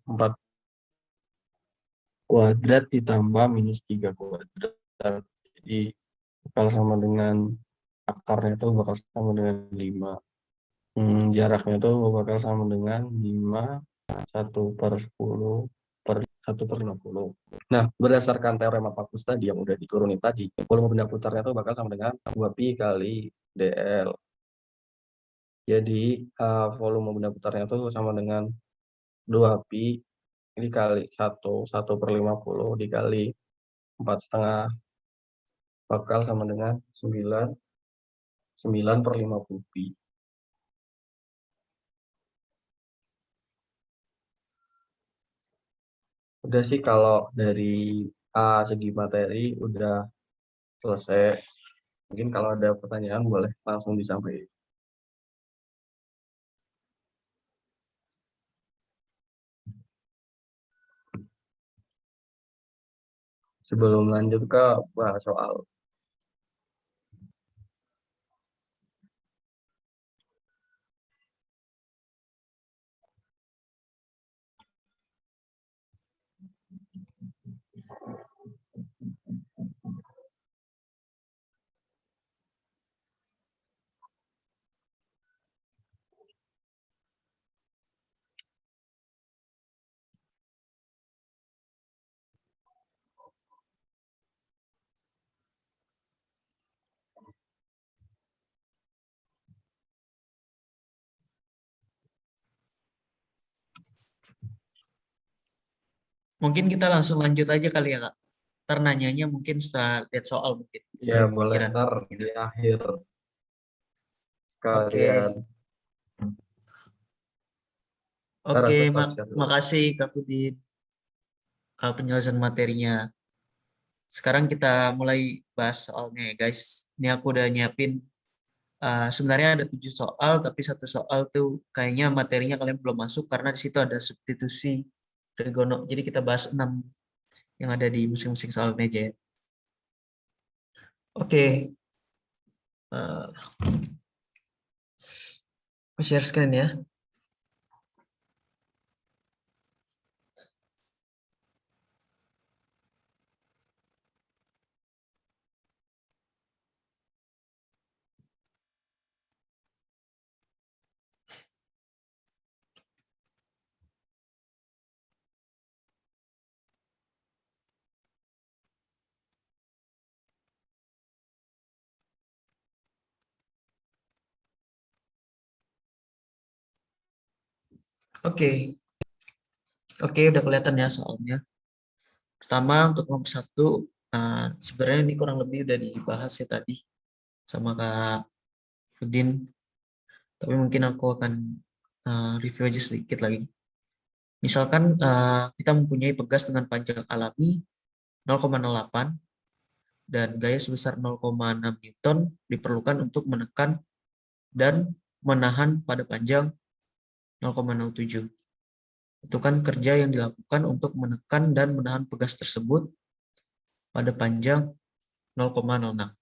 4 kuadrat ditambah minus 3 kuadrat. Jadi bakal sama dengan akarnya itu bakal sama dengan 5. Jaraknya itu bakal sama dengan 5 1/10 per 1/50. Nah, berdasarkan teorema Pappus tadi yang udah diturunin tadi, volume benda putarnya itu bakal sama dengan 2pi kali dl. Jadi volume benda putarnya itu sama dengan 2pi dikali 1/50 dikali 4,5 bakal sama dengan 9/50 pi. Udah sih kalau dari segi materi udah selesai. Mungkin kalau ada pertanyaan boleh langsung disampaikan. Sebelum lanjut ke bahas soal. Mungkin kita langsung lanjut aja kali ya, Kak. Ntar nanyanya mungkin setelah lihat soal mungkin. Ya Ada boleh pemikiran. ntar di akhir Oke, sekalian. Ntar oke, aku stop-share dulu. makasih Kak Fudin penjelasan materinya. Sekarang kita mulai bahas soalnya ya guys. Ini aku udah nyiapin, sebenarnya ada 7 soal, tapi satu soal tuh kayaknya materinya kalian belum masuk karena di situ ada substitusi trigono. Jadi kita bahas 6 yang ada di masing-masing soal ini aja ya. Oke, eh, aku share screen ya. Oke, oke, udah kelihatan ya soalnya. Pertama untuk nomor 1, sebenarnya ini kurang lebih udah dibahas ya tadi sama Kak Fudin, tapi mungkin aku akan review aja sedikit lagi. Misalkan kita mempunyai pegas dengan panjang alami 0,08 dan gaya sebesar 0,6 Newton diperlukan untuk menekan dan menahan pada panjang 0,07. Itu kan kerja yang dilakukan untuk menekan dan menahan pegas tersebut pada panjang 0,06.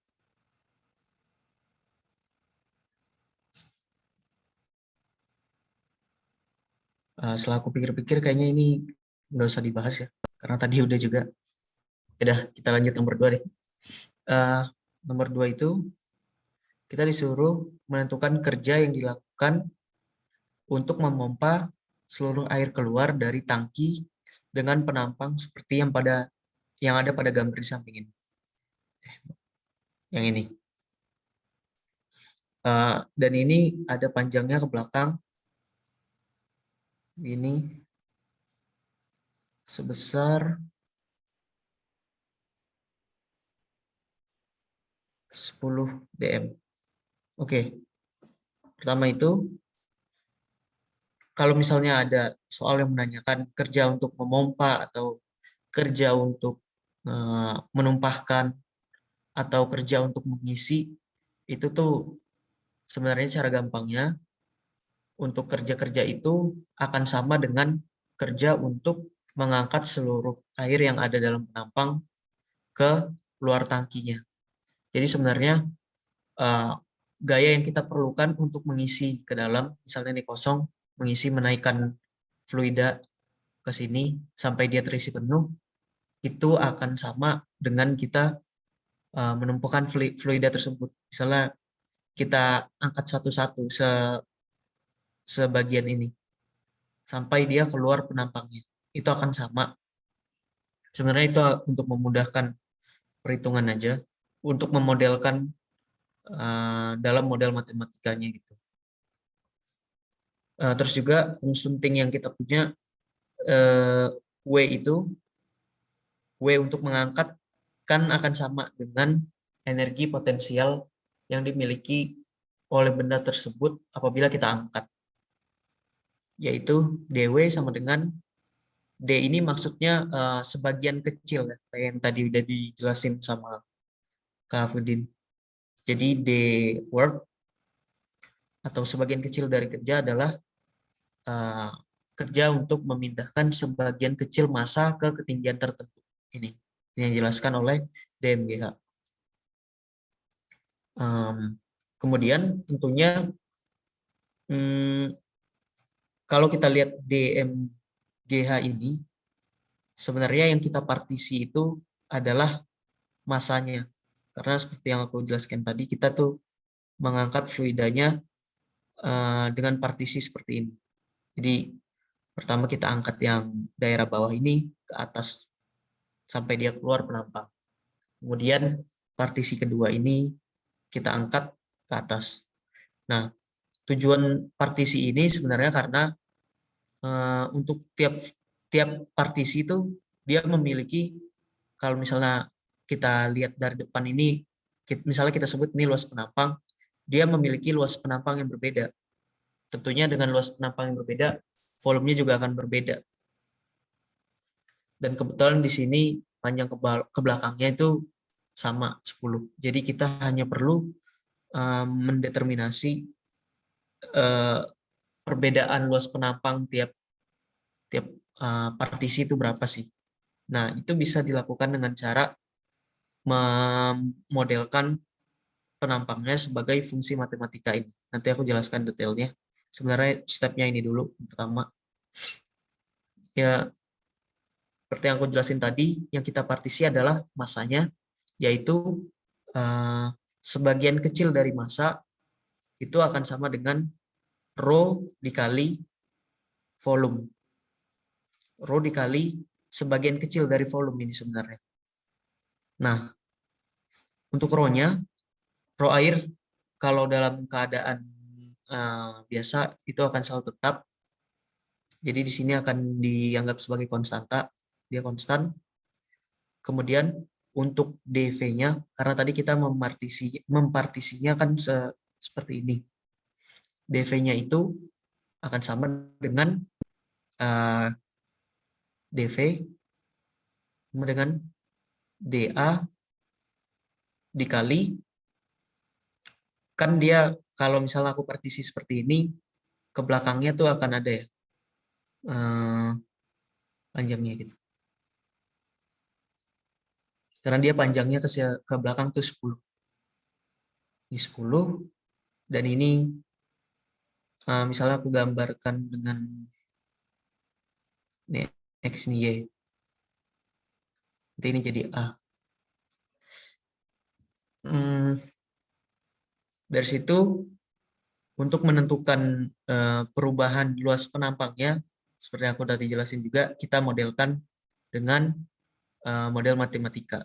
Setelah aku pikir-pikir kayaknya ini nggak usah dibahas ya, karena tadi udah juga. Udah, kita lanjut nomor 2 deh. Nomor 2 itu kita disuruh menentukan kerja yang dilakukan untuk memompa seluruh air keluar dari tangki dengan penampang seperti yang ada pada gambar di samping ini. Yang ini. Dan ini ada panjangnya ke belakang. Ini sebesar 10 dm. Oke. Pertama itu, kalau misalnya ada soal yang menanyakan kerja untuk memompa atau kerja untuk menumpahkan atau kerja untuk mengisi, itu tuh sebenarnya cara gampangnya untuk kerja-kerja itu akan sama dengan kerja untuk mengangkat seluruh air yang ada dalam penampang ke luar tangkinya. Jadi sebenarnya gaya yang kita perlukan untuk mengisi ke dalam, misalnya ini kosong, mengisi menaikkan fluida ke sini sampai dia terisi penuh, itu akan sama dengan kita menumpukan fluida tersebut. Misalnya kita angkat satu-satu sebagian ini sampai dia keluar penampangnya. Itu akan sama. Sebenarnya itu untuk memudahkan perhitungan aja, untuk memodelkan dalam model matematikanya gitu. Terus juga konsulting yang kita punya W untuk mengangkat kan akan sama dengan energi potensial yang dimiliki oleh benda tersebut apabila kita angkat, yaitu dW sama dengan D ini maksudnya sebagian kecil ya, kayak yang tadi udah dijelasin sama Kak Afudin. Jadi D work atau sebagian kecil dari kerja adalah kerja untuk memindahkan sebagian kecil massa ke ketinggian tertentu. Ini yang dijelaskan oleh DMGH. Kemudian tentunya kalau kita lihat DMGH ini, sebenarnya yang kita partisi itu adalah massanya. Karena seperti yang aku jelaskan tadi, kita tuh mengangkat fluidanya dengan partisi seperti ini. Jadi pertama kita angkat yang daerah bawah ini ke atas sampai dia keluar penampang. Kemudian partisi kedua ini kita angkat ke atas. Nah, tujuan partisi ini sebenarnya karena untuk tiap partisi itu dia memiliki, kalau misalnya kita lihat dari depan ini, misalnya kita sebut ini luas penampang, dia memiliki luas penampang yang berbeda. Tentunya dengan luas penampang yang berbeda, volumenya juga akan berbeda. Dan kebetulan di sini panjang ke belakangnya itu sama 10. Jadi kita hanya perlu mendeterminasi perbedaan luas penampang tiap partisi itu berapa sih. Nah, itu bisa dilakukan dengan cara memodelkan penampangnya sebagai fungsi matematika ini. Nanti aku jelaskan detailnya. Sebenarnya stepnya ini dulu. Pertama, ya seperti yang aku jelasin tadi, yang kita partisi adalah massanya, yaitu sebagian kecil dari massa itu akan sama dengan rho dikali volume. Rho dikali sebagian kecil dari volume ini sebenarnya. Nah, untuk rho-nya, rho air kalau dalam keadaan biasa itu akan selalu tetap. Jadi di sini akan dianggap sebagai konstanta, dia konstan. Kemudian untuk dV-nya, karena tadi kita mempartisinya kan seperti ini. dV-nya itu akan sama dengan dV sama dengan dA dikali, kan dia kalau misalnya aku partisi seperti ini, ke belakangnya tuh akan ada ya panjangnya gitu. Karena dia panjangnya ke belakang tuh 10. Ini 10, dan ini misalnya aku gambarkan dengan ini X ini Y. Nanti ini jadi A. Dari situ, untuk menentukan perubahan luas penampangnya, seperti yang aku tadi jelasin juga, kita modelkan dengan model matematika.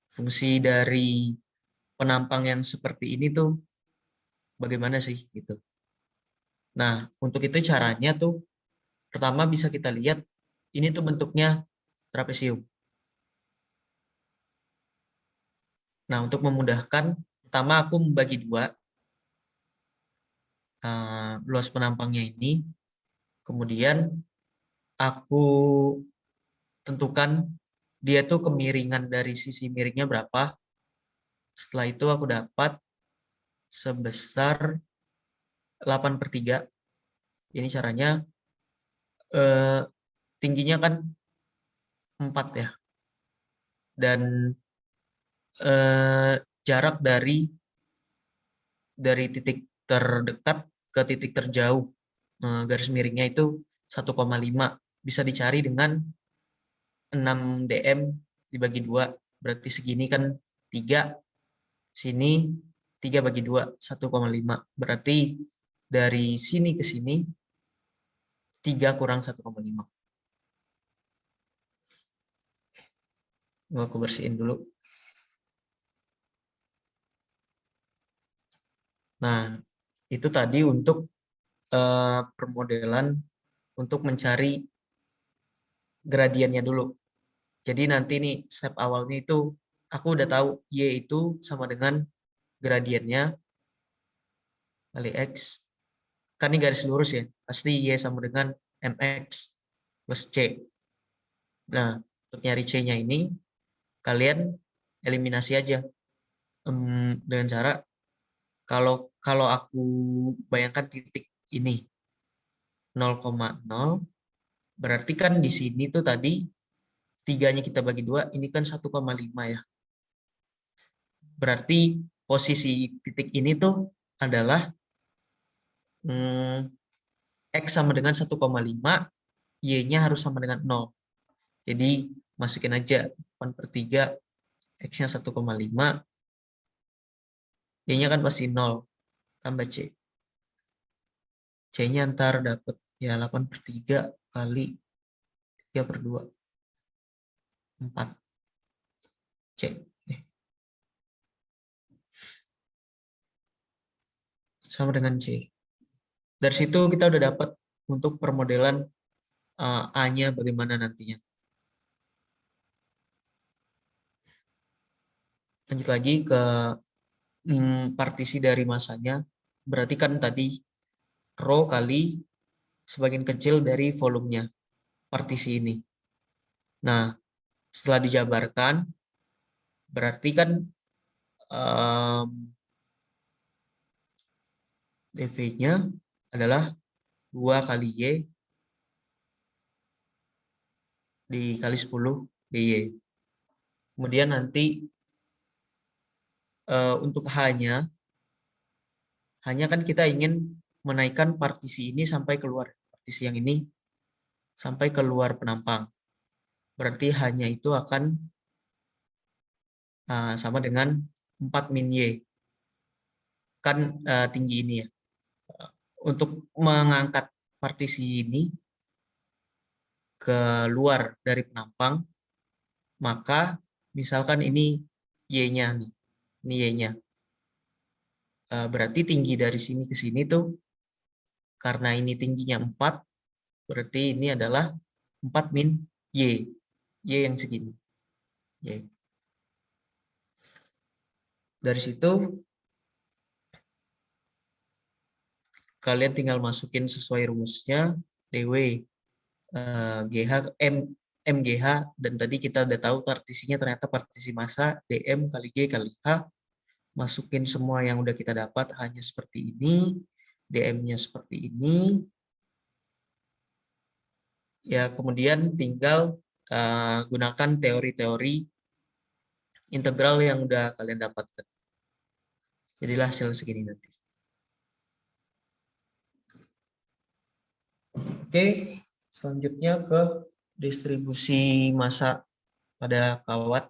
Fungsi dari penampang yang seperti ini tuh bagaimana sih gitu. Nah, untuk itu caranya tuh pertama bisa kita lihat ini tuh bentuknya trapesium. Nah, untuk memudahkan, pertama aku membagi dua luas penampangnya ini, kemudian aku tentukan dia tuh kemiringan dari sisi miringnya berapa. Setelah itu aku dapat sebesar 8/3. Ini caranya tingginya kan 4 ya. Dan jarak dari titik terdekat ke titik terjauh garis miringnya itu 1,5. Bisa dicari dengan 6 dm dibagi 2. Berarti segini kan 3. Sini 3 bagi 2, 1,5. Berarti dari sini ke sini 3 kurang 1,5. Aku bersihin dulu. Nah, itu tadi untuk permodelan untuk mencari gradiennya dulu. Jadi nanti nih step awalnya itu aku udah tahu Y itu sama dengan gradiennya kali X. Kan ini garis lurus ya. Pasti Y sama dengan MX plus C. Nah, untuk nyari C-nya ini kalian eliminasi aja dengan cara kalau aku bayangkan titik ini 0,0, berarti kan di sini tuh tadi 3-nya kita bagi 2, ini kan 1,5 ya. Berarti posisi titik ini tuh adalah X sama dengan 1,5, Y-nya harus sama dengan 0. Jadi masukin aja 8/3, X-nya 1,5, Y-nya kan pasti 0, tambah C. C-nya ntar dapat ya 8/3 kali 3/2, 4. C. Sama dengan C. Dari situ kita udah dapat untuk permodelan A-nya bagaimana nantinya. Lanjut lagi ke partisi dari masanya. Berarti kan tadi rho kali sebagian kecil dari volumenya partisi ini. Nah, setelah dijabarkan, berarti kan dV-nya adalah 2 kali Y dikali 10 dy. Kemudian nanti untuk H-nya, kan kita ingin menaikkan partisi ini sampai keluar. Partisi yang ini sampai keluar penampang. Berarti H-nya itu akan sama dengan 4 min Y. Kan tinggi ini ya. Untuk mengangkat partisi ini keluar dari penampang, maka misalkan ini Y-nya nih. Ini Y-nya. Berarti tinggi dari sini ke sini tuh, karena ini tingginya 4, berarti ini adalah 4 min Y. Y yang segini. Y. Dari situ, kalian tinggal masukin sesuai rumusnya, DW, GH, MGH, dan tadi kita udah tahu partisinya ternyata partisi massa, DM kali G kali H. Masukin semua yang udah kita dapat, hanya seperti ini, DM-nya seperti ini. Ya, kemudian tinggal gunakan teori-teori integral yang udah kalian dapatkan. Jadilah hasil segini nanti. Oke, selanjutnya ke distribusi massa pada kawat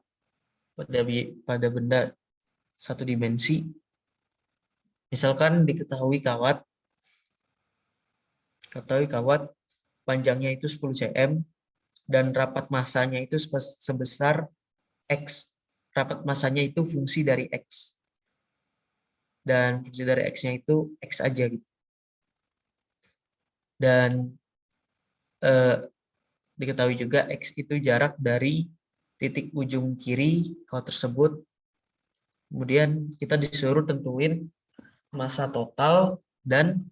pada benda satu dimensi. Misalkan diketahui kawat panjangnya itu 10 cm dan rapat massanya itu sebesar X. Rapat massanya itu fungsi dari X. Dan fungsi dari X-nya itu X aja gitu. Dan diketahui juga X itu jarak dari titik ujung kiri kawat tersebut. Kemudian kita disuruh tentuin massa total dan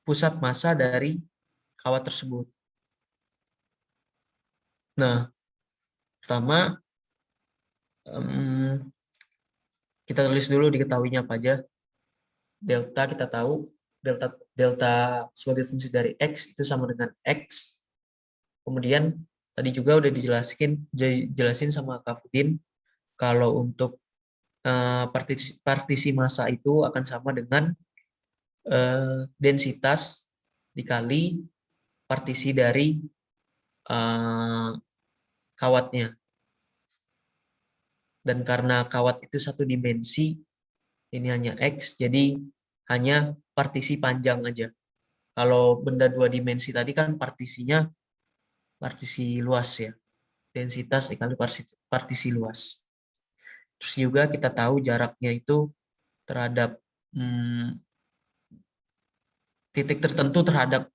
pusat massa dari kawat tersebut. Nah, pertama kita tulis dulu diketahuinya apa aja. Delta kita tahu, delta sebagai fungsi dari X itu sama dengan X. Kemudian tadi juga udah dijelasin sama Kak Fudin kalau untuk partisi massa itu akan sama dengan densitas dikali partisi dari kawatnya. Dan karena kawat itu satu dimensi, ini hanya X, jadi hanya partisi panjang aja. Kalau benda dua dimensi tadi kan partisinya partisi luas ya. Densitas dikali partisi luas. Terus juga kita tahu jaraknya itu terhadap titik tertentu terhadap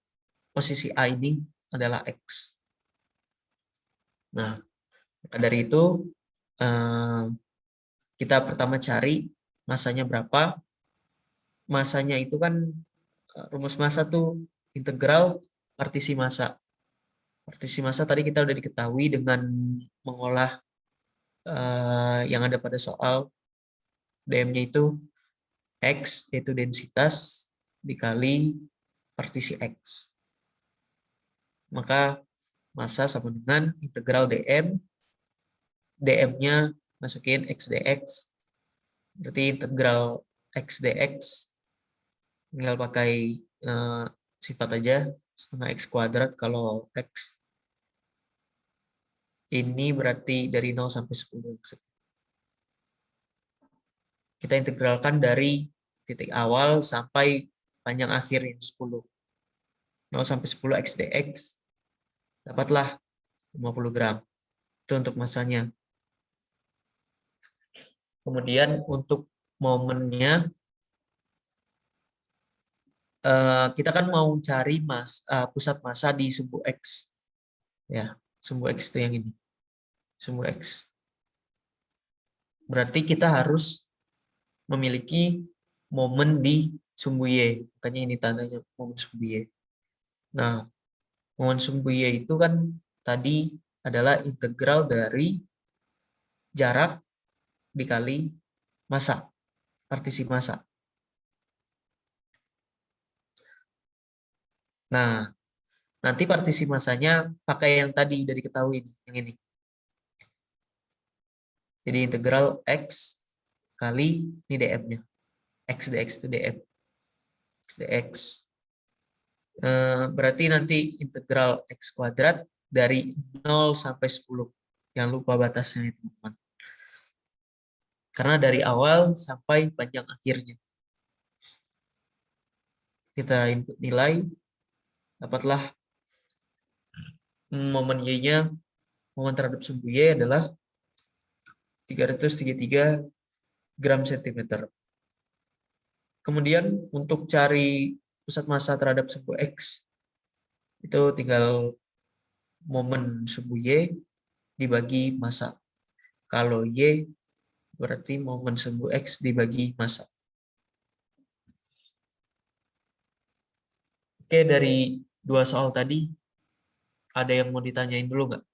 posisi A ini adalah X. Nah, dari itu kita pertama cari massanya berapa. Massanya itu kan rumus massa tuh integral partisi massa. Partisi massa tadi kita udah diketahui dengan mengolah yang ada pada soal. DM-nya itu X, yaitu densitas, dikali partisi X. Maka massa sama dengan integral DM. DM-nya masukin X dx. Berarti integral X dx. Tinggal pakai sifat aja, setengah X kuadrat kalau X. Ini berarti dari 0 sampai 10. Kita integralkan dari titik awal sampai panjang akhir yang 10. 0 sampai 10 X dx. Dapatlah 50 gram. Itu untuk massanya. Kemudian untuk momennya, kita kan mau cari pusat massa di sumbu X. Ya, sumbu X itu yang ini. Sumbu X. Berarti kita harus memiliki momen di sumbu Y. Makanya ini tandanya momen sumbu Y. Nah, momen sumbu Y itu kan tadi adalah integral dari jarak dikali massa, partisi massa. Nah, nanti partisi massanya pakai yang tadi udah diketahui nih, yang ini. Jadi integral X kali ini dm-nya. X dx itu dm. X dx. Berarti nanti integral X kuadrat dari 0 sampai 10. Jangan lupa batasnya, teman-teman. Karena dari awal sampai panjang akhirnya. Kita input nilai, dapatlah momen Y-nya, momen terhadap sumbu Y adalah 333 gram cm. Kemudian untuk cari pusat massa terhadap sumbu X, itu tinggal momen sumbu Y dibagi massa. Kalau Y berarti momen sumbu X dibagi massa. Oke, dari dua soal tadi, ada yang mau ditanyain dulu nggak?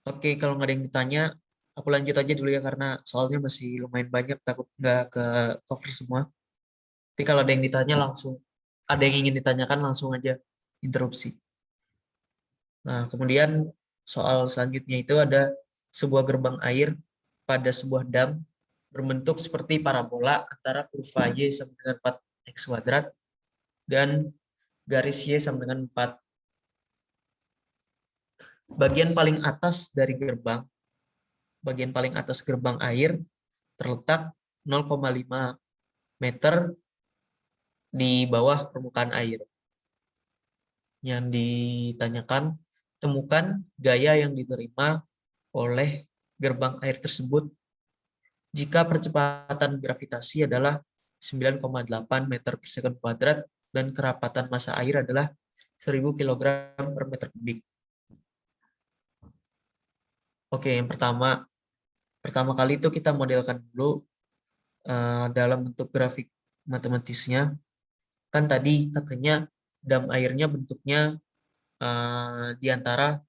Oke, kalau nggak ada yang ditanya, aku lanjut aja dulu ya, karena soalnya masih lumayan banyak, takut nggak ke cover semua. Tapi kalau ada yang ditanya langsung, ada yang ingin ditanyakan langsung aja interupsi. Nah, kemudian soal selanjutnya itu ada sebuah gerbang air pada sebuah dam berbentuk seperti parabola antara kurva Y sama dengan 4x kuadrat dan garis Y sama dengan 4. Bagian paling atas dari gerbang, bagian paling atas gerbang air terletak 0,5 meter di bawah permukaan air. Yang ditanyakan, temukan gaya yang diterima oleh gerbang air tersebut jika percepatan gravitasi adalah 9,8 meter per second kuadrat dan kerapatan massa air adalah 1000 kg per meter kubik. Oke, yang pertama kali itu kita modelkan dulu dalam bentuk grafik matematisnya. Kan tadi katanya dam airnya bentuknya di antara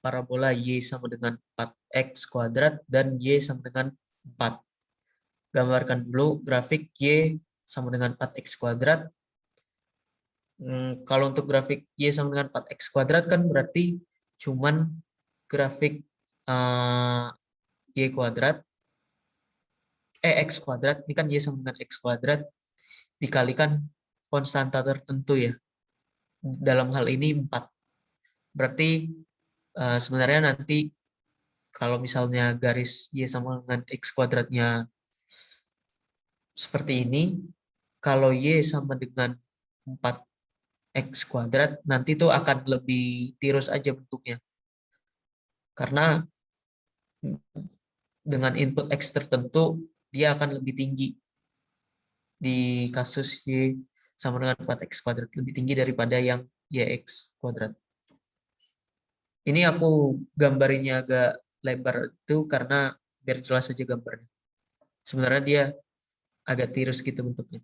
parabola Y sama dengan 4x kuadrat dan Y sama dengan 4. Gambarkan dulu grafik Y sama dengan 4x kuadrat. Kalau untuk grafik Y sama dengan 4x kuadrat kan berarti cuman grafik Y kuadrat, X kuadrat, ini kan Y sama dengan X kuadrat, dikalikan konstanta tertentu ya. Dalam hal ini 4. Berarti sebenarnya nanti kalau misalnya garis Y sama dengan X kuadratnya seperti ini, kalau Y sama dengan 4x kuadrat, nanti tuh akan lebih tirus aja bentuknya. Karena dengan input X tertentu, dia akan lebih tinggi. Di kasus Y sama dengan 4x kuadrat, lebih tinggi daripada yang YX kuadrat. Ini aku gambarinnya agak lebar itu karena biar jelas aja gambarnya. Sebenarnya dia agak tirus gitu bentuknya.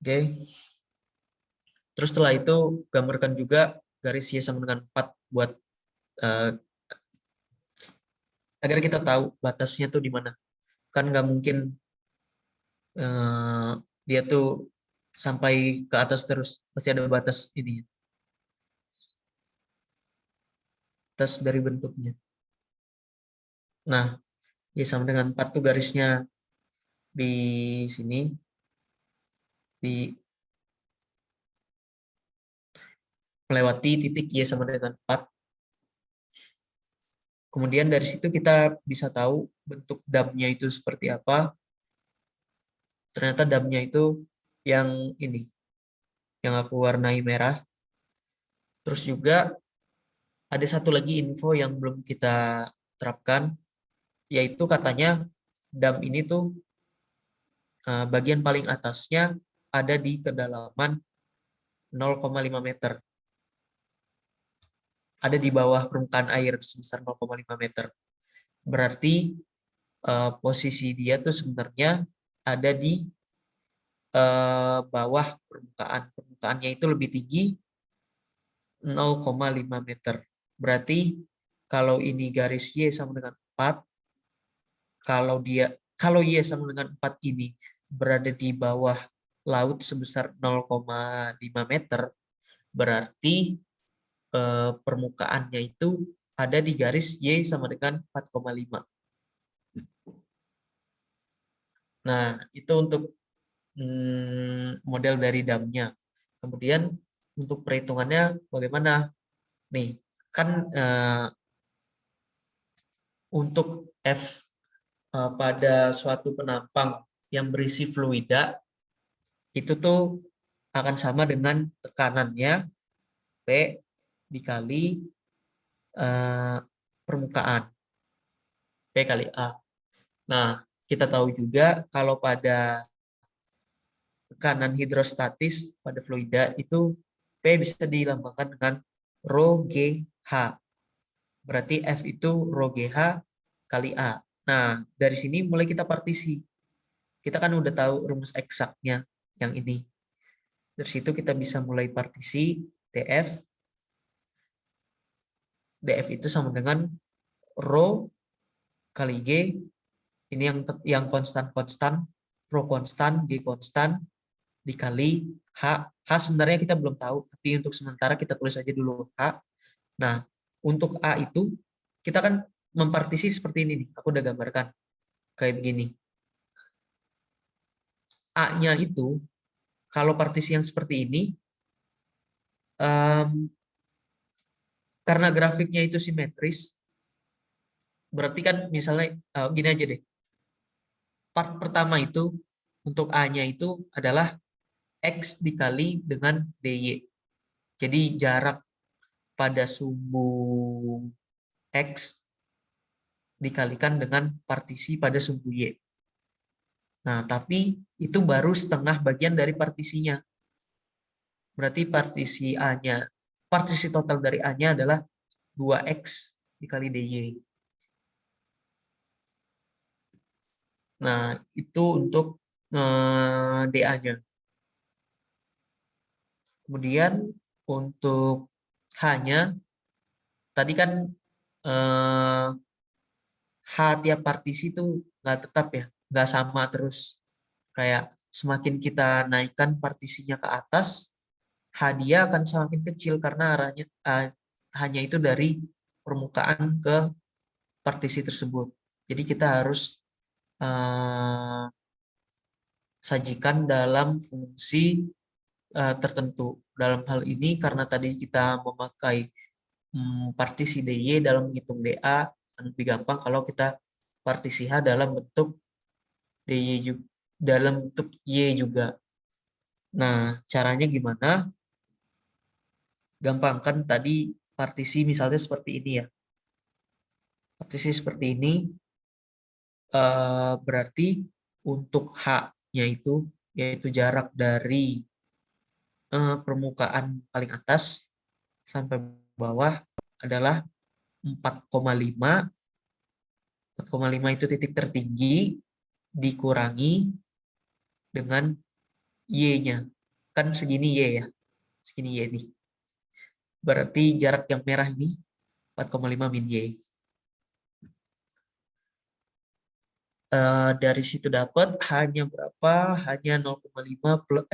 Oke. Terus setelah itu gambarkan juga garis Y sama dengan 4 buat agar kita tahu batasnya tuh di mana. Kan nggak mungkin dia tuh sampai ke atas terus, pasti ada batas ini. Batas dari bentuknya. Nah, Y sama dengan 4 tuh garisnya di sini, di melewati titik Y sama dengan 4. Kemudian dari situ kita bisa tahu bentuk damnya itu seperti apa. Ternyata damnya itu yang ini, yang aku warnai merah. Terus juga ada satu lagi info yang belum kita terapkan, yaitu katanya dam ini tuh bagian paling atasnya ada di kedalaman 0,5 meter. Ada di bawah permukaan air sebesar 0,5 meter. Berarti posisi dia tuh sebenarnya ada di bawah permukaan. Permukaannya itu lebih tinggi 0,5 meter. Berarti kalau ini garis Y sama dengan 4, kalau Y sama dengan 4 ini berada di bawah laut sebesar 0,5 meter, berarti permukaannya itu ada di garis Y sama dengan 4,5. Nah, itu untuk model dari damnya. Kemudian untuk perhitungannya bagaimana? Nih, kan untuk F pada suatu penampang yang berisi fluida, itu tuh akan sama dengan tekanannya P dikali permukaan, P kali A. Nah, kita tahu juga kalau pada tekanan hidrostatis pada fluida itu P bisa dilambangkan dengan rho GH. Berarti F itu rho GH kali A. Nah, dari sini mulai kita partisi. Kita kan udah tahu rumus eksaknya yang ini. Dari situ kita bisa mulai partisi DF. DF itu sama dengan rho kali G. Ini yang konstan-konstan, rho konstan, G konstan. dikali H. H sebenarnya kita belum tahu, tapi untuk sementara kita tulis aja dulu H. Nah, untuk A itu kita kan mempartisi seperti ini nih. Aku udah gambarkan kayak begini. A-nya itu kalau partisi yang seperti ini, karena grafiknya itu simetris, berarti kan misalnya gini aja deh. Part pertama itu untuk A-nya itu adalah X dikali dengan DY. Jadi jarak pada sumbu X dikalikan dengan partisi pada sumbu Y. Nah, tapi itu baru setengah bagian dari partisinya. Berarti partisi A-nya, partisi total dari A-nya adalah 2X dikali DY. Nah, itu untuk DA-nya. Kemudian untuk H-nya, tadi kan H tiap partisi itu nggak tetap ya, nggak sama terus. Kayak semakin kita naikkan partisinya ke atas, H dia akan semakin kecil karena arahnya hanya itu dari permukaan ke partisi tersebut. Jadi kita harus sajikan dalam fungsi tertentu. Dalam hal ini karena tadi kita memakai partisi DY dalam menghitung DA, lebih gampang kalau kita partisi H dalam bentuk DY juga, dalam bentuk Y juga. Nah, caranya gimana? Gampang kan tadi partisi misalnya seperti ini ya. Partisi seperti ini berarti untuk H-nya itu yaitu jarak dari permukaan paling atas sampai bawah adalah 4,5. 4,5 itu titik tertinggi dikurangi dengan Y-nya. Kan segini Y ya. Segini Y nih. Berarti jarak yang merah ini 4,5 min Y. Dari situ dapat hanya berapa? Hanya 0,5 plus,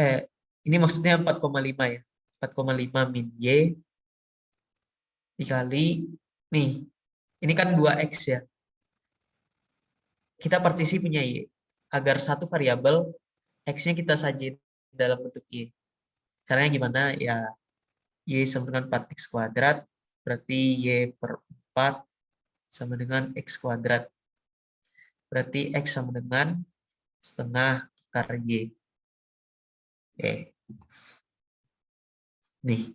ini maksudnya 4,5 ya. 4,5 min Y dikali, nih, ini kan 2X ya. Kita partisi punya Y. Agar satu variabel, X-nya kita sajin dalam bentuk Y. Caranya gimana? Ya, Y sama dengan 4X kuadrat, berarti Y per 4 sama dengan X kuadrat. Berarti X sama dengan setengah akar Y. Oke. Nih.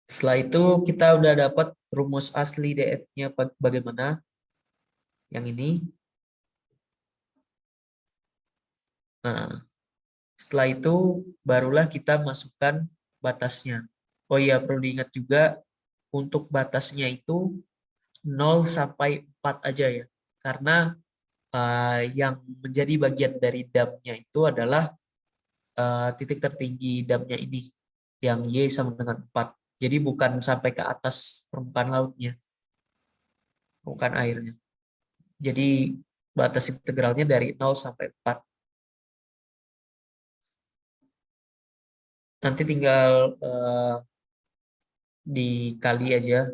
Setelah itu kita udah dapat rumus asli DF-nya bagaimana. Yang ini. Nah, setelah itu barulah kita masukkan batasnya. Oh iya, perlu diingat juga untuk batasnya itu 0 sampai 4 aja ya. Karena yang menjadi bagian dari dam-nya itu adalah titik tertinggi dam-nya ini. Yang Y sama dengan 4. Jadi bukan sampai ke atas permukaan lautnya. Permukaan airnya. Jadi batas integralnya dari 0 sampai 4. Nanti tinggal dikali aja,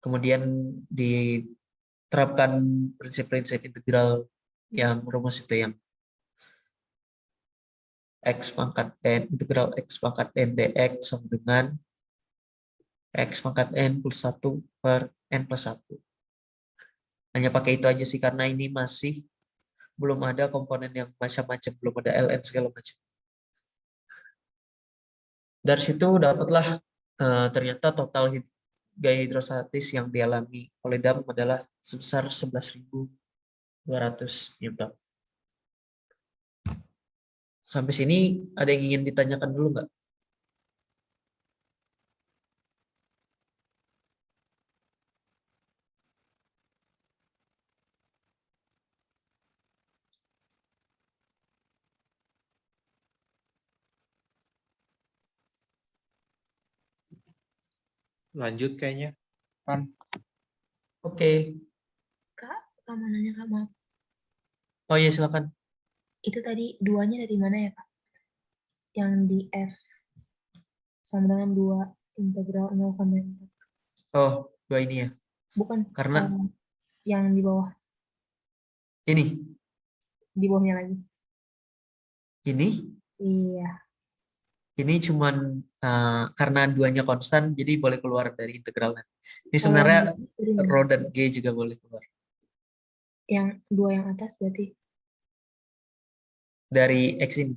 kemudian diterapkan prinsip-prinsip integral yang rumus itu yang X pangkat N, integral X pangkat N dx sama dengan X pangkat N plus 1 per N plus 1. Hanya pakai itu aja sih karena ini masih belum ada komponen yang macam-macam, belum ada ln segala macam. Dari situ dapatlah ternyata total gaya hidrostatis yang dialami oleh dam adalah sebesar 11.200 Newton. Sampai sini ada yang ingin ditanyakan dulu nggak? Lanjut kayaknya. Kan? Oke. Kak, Kak, mau nanya Kak, maaf. Oh iya, silakan. Itu tadi duanya dari mana ya Kak? Yang di F sama dengan 2 integral 0 sampai 4. Oh, dua ini ya. Bukan, Karena yang di bawah, ini, di bawahnya lagi. ini, Iya. ini cuman karena duanya konstan, jadi boleh keluar dari integralnya. Ini Kalau yang sebenarnya dari mana? rho dan G juga boleh keluar. Yang 2 yang atas berarti. Dari X ini.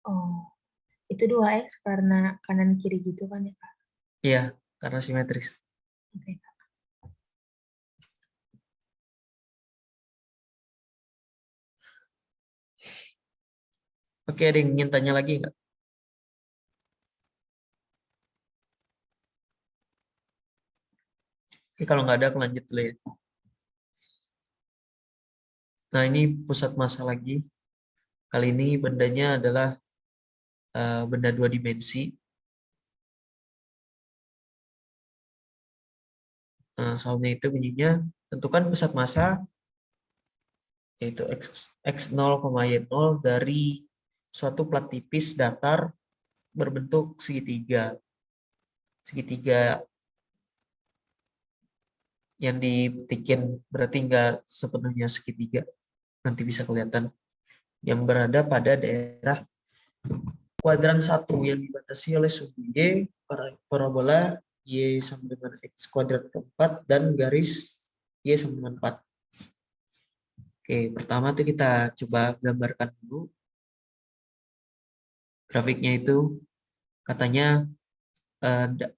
Oh, itu 2x karena kanan kiri gitu kan ya Kak? Iya, karena simetris. Oke Kak. Oke, ada yang ingin tanya lagi nggak? Oke, kalau nggak ada, aku lanjut dulu ya. Nah, ini pusat massa lagi. Kali ini bendanya adalah benda 2 dimensi. Soalnya itu bunyinya, tentukan pusat massa yaitu x0, y0 dari suatu plat tipis datar berbentuk segitiga. Segitiga yang dipetikin berarti nggak sepenuhnya segitiga. Nanti bisa kelihatan. Yang berada pada daerah kuadran 1 yang dibatasi oleh sumbu Y, parabola Y sama dengan X kuadrat ke-4, dan garis Y sama dengan 4. Oke, pertama tuh kita coba gambarkan dulu. Grafiknya itu katanya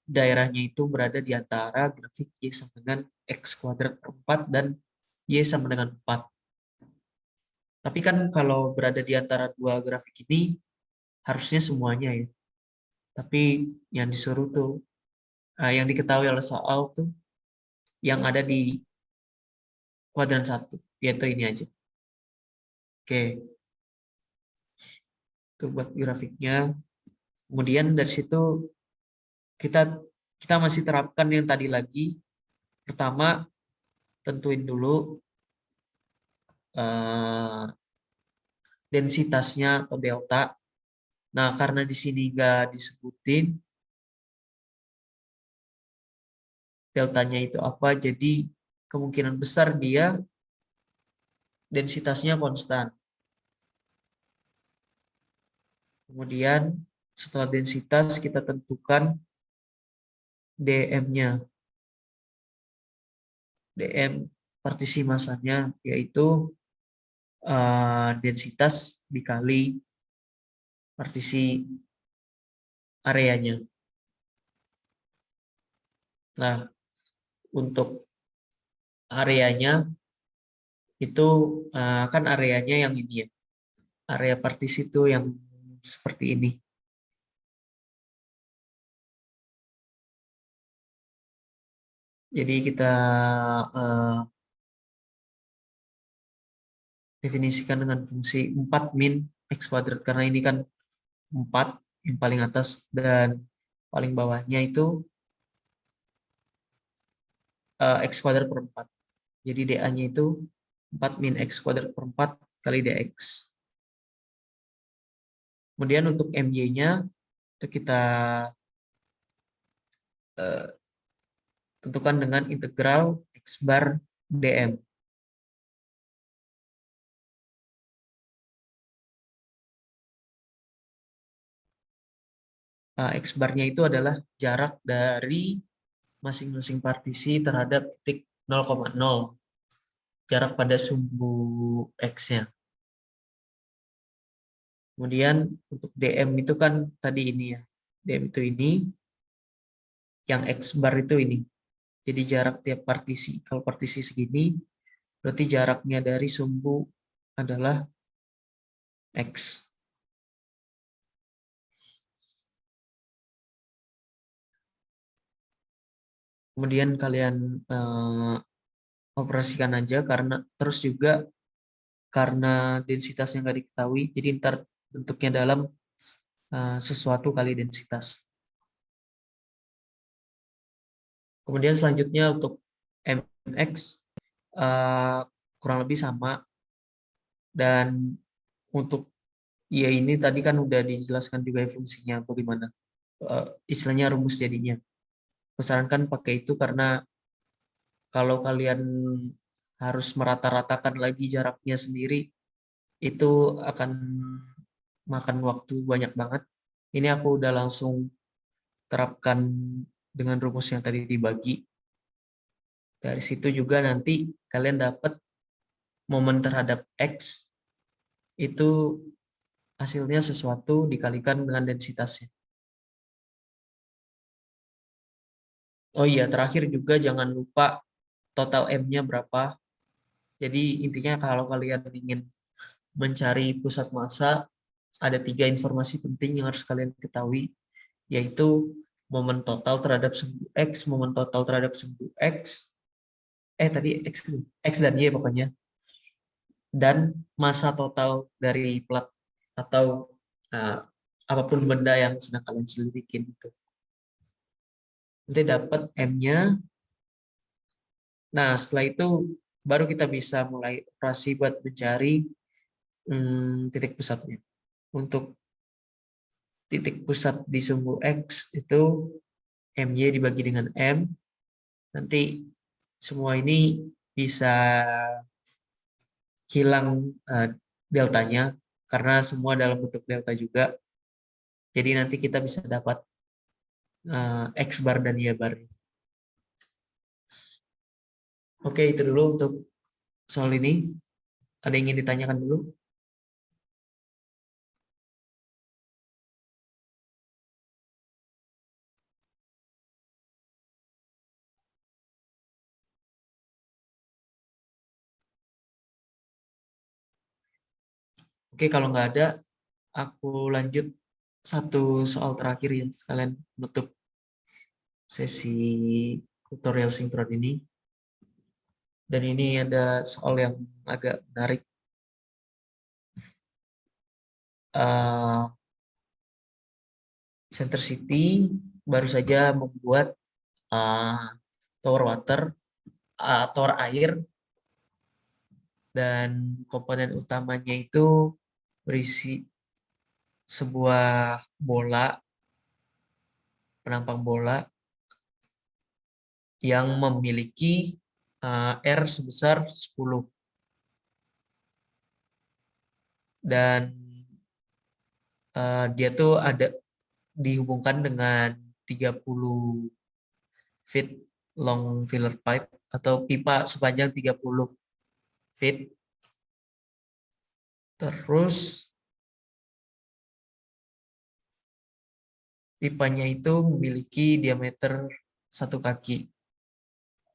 daerahnya itu berada di antara grafik Y sama dengan X kuadrat per-4 dan Y sama dengan 4. Tapi kan kalau berada di antara dua grafik ini harusnya semuanya ya. Tapi yang disuruh tuh, yang diketahui oleh soal tuh yang ada di kuadran 1, yaitu ini aja. Oke, itu buat grafiknya. Kemudian dari situ kita kita masih terapkan yang tadi lagi. Pertama, tentuin dulu densitasnya atau delta. Nah, karena di sini nggak disebutin deltanya itu apa, jadi kemungkinan besar dia densitasnya konstan. Kemudian setelah densitas kita tentukan dm-nya. dm partisi masanya yaitu densitas dikali partisi areanya. Nah, untuk areanya itu kan areanya yang ini ya. Area partisi itu yang seperti ini. Jadi kita definisikan dengan fungsi 4 min X kuadrat karena ini kan 4 yang paling atas dan paling bawahnya itu X kuadrat per 4. Jadi dA-nya itu 4 min X kuadrat per 4 kali dx. Kemudian untuk MY-nya itu kita tentukan dengan integral X bar dm. X bar-nya itu adalah jarak dari masing-masing partisi terhadap titik 0,0. Jarak pada sumbu X-nya. Kemudian untuk dm itu kan tadi ini ya. Dm itu ini. Yang X bar itu ini. Jadi jarak tiap partisi. Kalau partisi segini, berarti jaraknya dari sumbu adalah X. Kemudian kalian operasikan aja karena terus juga karena densitasnya nggak diketahui, jadi ntar bentuknya dalam sesuatu kali densitas. Kemudian selanjutnya untuk mx kurang lebih sama. Dan untuk ya ini tadi kan udah dijelaskan juga ya fungsinya bagaimana istilahnya rumus jadinya. Kusarankan pakai itu karena kalau kalian harus merata-ratakan lagi jaraknya sendiri, itu akan makan waktu banyak banget. Ini aku udah langsung terapkan dengan rumus yang tadi dibagi. Dari situ juga nanti kalian dapat momen terhadap X itu hasilnya sesuatu dikalikan dengan densitasnya. Oh iya, terakhir juga jangan lupa total M-nya berapa. Jadi intinya kalau kalian ingin mencari pusat massa, ada 3 informasi penting yang harus kalian ketahui, yaitu momen total terhadap sumbu X, momen total terhadap sumbu X, tadi X dan Y pokoknya, dan massa total dari plat atau apapun benda yang sedang kalian selidikin itu. Nanti dapat M-nya. Nah, setelah itu baru kita bisa mulai operasi buat mencari titik pusatnya. Untuk titik pusat di sumbu X itu MY dibagi dengan M. Nanti semua ini bisa hilang deltanya karena semua dalam bentuk delta juga. Jadi nanti kita bisa dapat X bar dan Y bar. Oke, itu dulu untuk soal ini. Ada yang ingin ditanyakan dulu? Oke, kalau nggak ada, aku lanjut satu soal terakhir ya, sekalian menutup sesi tutorial sinkron ini. Dan ini ada soal yang agak menarik. Center City baru saja membuat tower water, tower air, dan komponen utamanya itu berisi sebuah bola, penampang bola yang memiliki R sebesar 10. Dan dia tuh ada dihubungkan dengan 30 feet long filler pipe atau pipa sepanjang 30 feet. Terus pipanya itu memiliki diameter 1 kaki.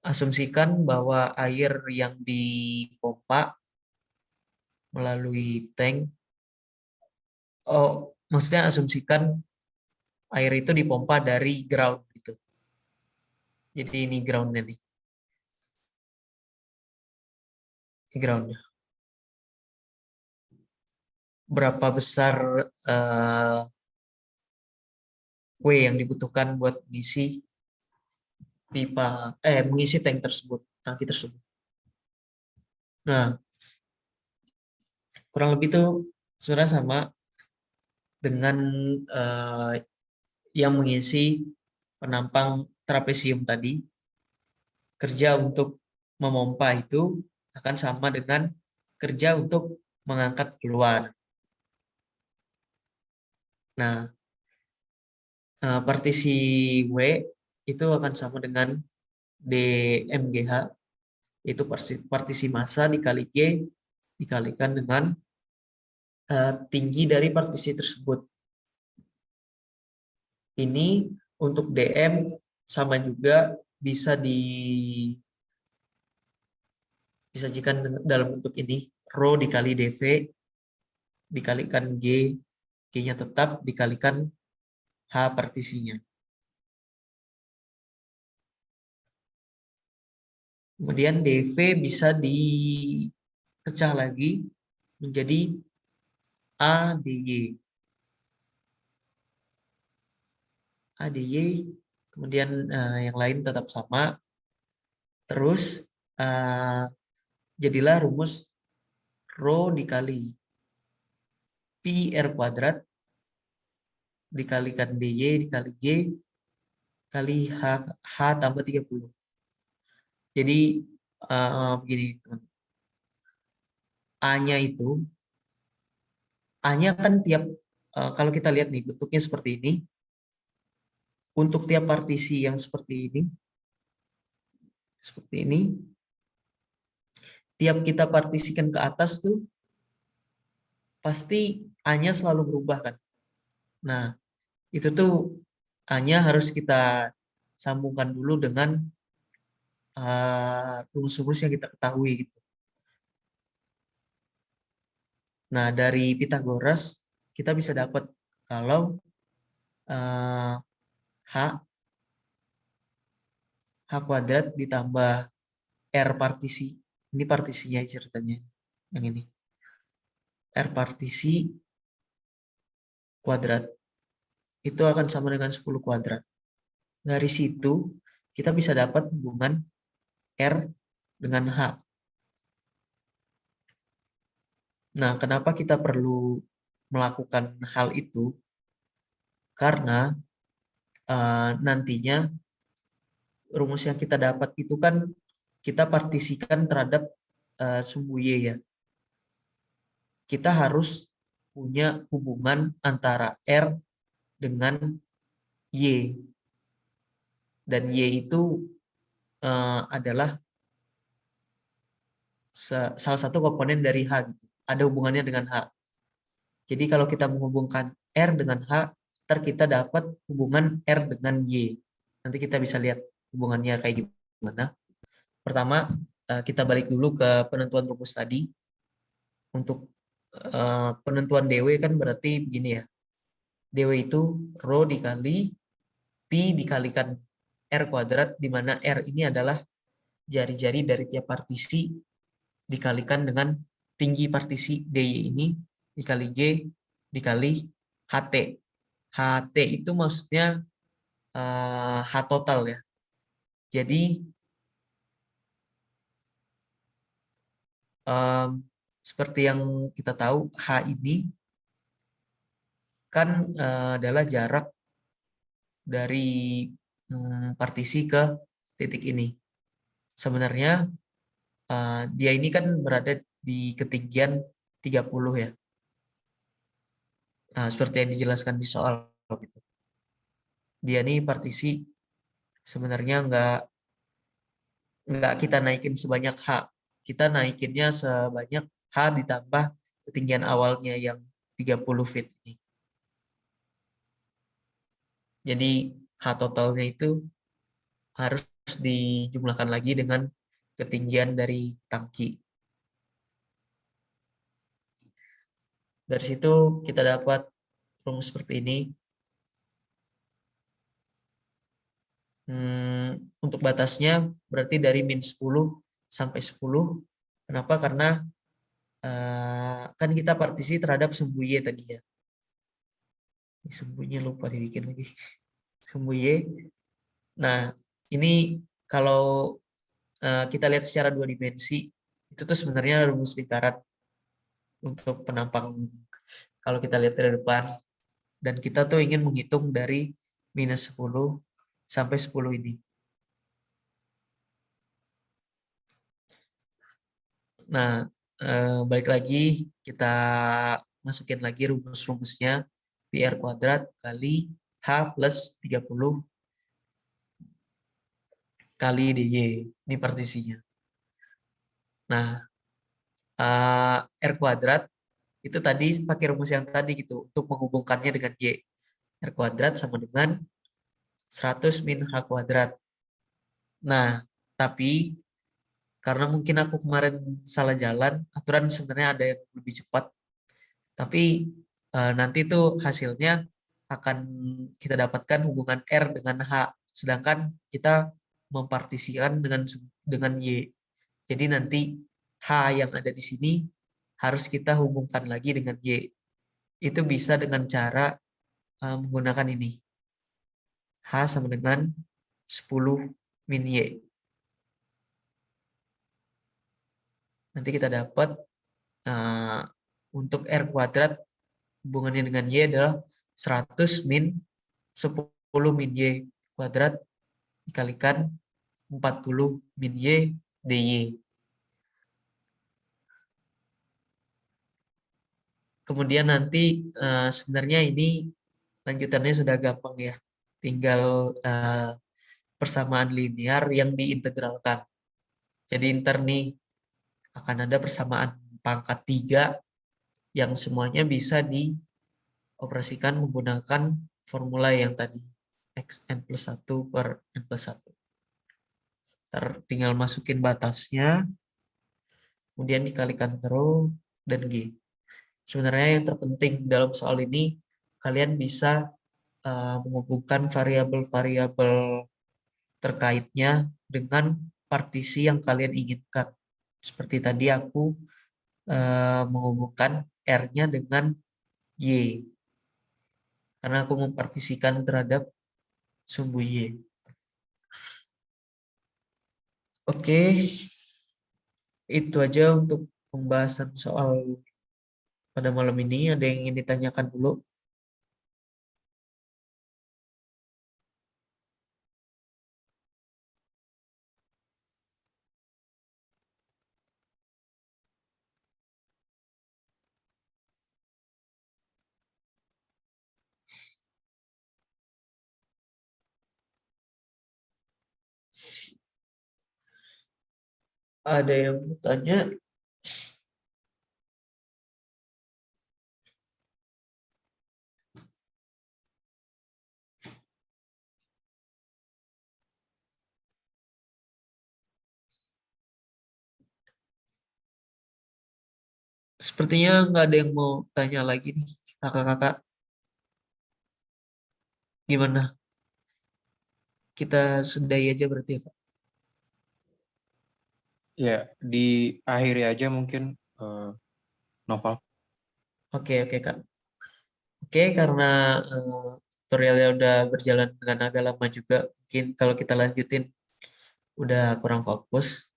Asumsikan bahwa air yang dipompa melalui tank, maksudnya asumsikan air itu dipompa dari ground gitu. Jadi ini groundnya nih. Ini groundnya. Berapa besar W yang dibutuhkan buat mengisi mengisi tank tersebut, tangki tersebut. Nah, kurang lebih itu sebenarnya sama dengan yang mengisi penampang trapesium tadi. Kerja untuk memompa itu akan sama dengan kerja untuk mengangkat keluar. Nah, partisi W itu akan sama dengan DMGH, itu partisi massa dikali G dikalikan dengan tinggi dari partisi tersebut. Ini untuk DM sama juga bisa disajikan dalam bentuk ini, Rho dikali dV dikalikan G, G-nya tetap dikalikan H partisinya. Kemudian dV bisa dipecah lagi menjadi A dy. A dy, kemudian yang lain tetap sama. Terus jadilah rumus rho dikali pi R kuadrat dikalikan dy dikali G kali H tambah 30. Jadi begini teman. A-nya itu, A-nya kan tiap, kalau kita lihat nih bentuknya seperti ini, untuk tiap partisi yang seperti ini, tiap kita partisikan ke atas tuh, pasti A-nya selalu berubah kan. Nah, itu tuh A-nya harus kita sambungkan dulu dengan rumus-rumus yang kita ketahui gitu. Nah, dari Pitagoras kita bisa dapat kalau H kuadrat ditambah R partisi. Ini partisinya ceritanya. Yang ini. R partisi kuadrat. Itu akan sama dengan 10 kuadrat. Dari situ kita bisa dapat hubungan R dengan H. Nah, kenapa kita perlu melakukan hal itu? Karena nantinya rumus yang kita dapat itu kan kita partisikan terhadap sumbu Y ya. Kita harus punya hubungan antara R dengan Y. Dan Y itu adalah salah satu komponen dari H gitu. Ada hubungannya dengan H. Jadi kalau kita menghubungkan R dengan H, ntar kita dapat hubungan R dengan Y. Nanti kita bisa lihat hubungannya kayak gimana. Pertama, kita balik dulu ke penentuan rumus tadi. Untuk penentuan DW kan berarti begini ya. DW itu rho dikali pi dikalikan R kuadrat, di mana R ini adalah jari-jari dari tiap partisi dikalikan dengan tinggi partisi DY ini dikali G dikali HT. HT itu maksudnya H total ya. Jadi seperti yang kita tahu, H ini kan adalah jarak dari partisi ke titik ini. Sebenarnya dia ini kan berada di ketinggian 30 ya. Nah, seperti yang dijelaskan di soal gitu. Dia ini partisi sebenarnya nggak kita naikin sebanyak H. Kita naikinnya sebanyak H ditambah ketinggian awalnya yang 30 feet ini. Jadi H totalnya itu harus dijumlahkan lagi dengan ketinggian dari tangki. Dari situ kita dapat rumus seperti ini. Untuk batasnya berarti dari min 10 sampai 10. Kenapa? Karena kan kita partisi terhadap sumbu Y tadi ya. Sumbunya lupa dibikin lagi. Sumbu Y. Nah, ini kalau kita lihat secara 2 dimensi, itu tuh sebenarnya rumus lingkaran untuk penampang kalau kita lihat dari depan. Dan kita tuh ingin menghitung dari minus 10 sampai 10 ini. Nah, balik lagi kita masukin lagi rumus-rumusnya. PR kuadrat kali H plus 30 kali DY. Ini partisinya. Nah, R kuadrat itu tadi pakai rumus yang tadi gitu untuk menghubungkannya dengan Y. R kuadrat sama dengan 100 min H kuadrat. Nah, tapi karena mungkin aku kemarin salah jalan, aturan sebenarnya ada yang lebih cepat. Tapi nanti tuh hasilnya akan kita dapatkan hubungan R dengan H. Sedangkan kita mempartisikan dengan Y. Jadi nanti H yang ada di sini harus kita hubungkan lagi dengan Y. Itu bisa dengan cara menggunakan ini. H sama dengan 10 min Y. nanti kita dapat untuk R kuadrat hubungannya dengan Y adalah 100 min 10 min Y kuadrat dikalikan 40 min Y dy. Kemudian nanti sebenarnya ini lanjutannya sudah gampang ya. Tinggal persamaan linear yang diintegralkan. Jadi ntar nih akan ada persamaan pangkat 3 yang semuanya bisa dioperasikan menggunakan formula yang tadi. Xn plus 1 per n plus 1. Ntar tinggal masukin batasnya, kemudian dikalikan rho dan G. Sebenarnya yang terpenting dalam soal ini, kalian bisa menghubungkan variabel-variabel terkaitnya dengan partisi yang kalian inginkan. Seperti tadi aku menghubungkan R-nya dengan Y. Karena aku mempartisikan terhadap sumbu Y. Oke, itu aja untuk pembahasan soal pada malam ini. Ada yang ingin ditanyakan dulu? Ada yang mau tanya? Sepertinya nggak ada yang mau tanya lagi nih, kakak-kakak. Gimana? Kita sudahi aja berarti ya, Kak? Ya, diakhiri aja mungkin Noval. Oke, Kak. Oke, karena tutorialnya udah berjalan dengan agak lama juga, mungkin kalau kita lanjutin udah kurang fokus.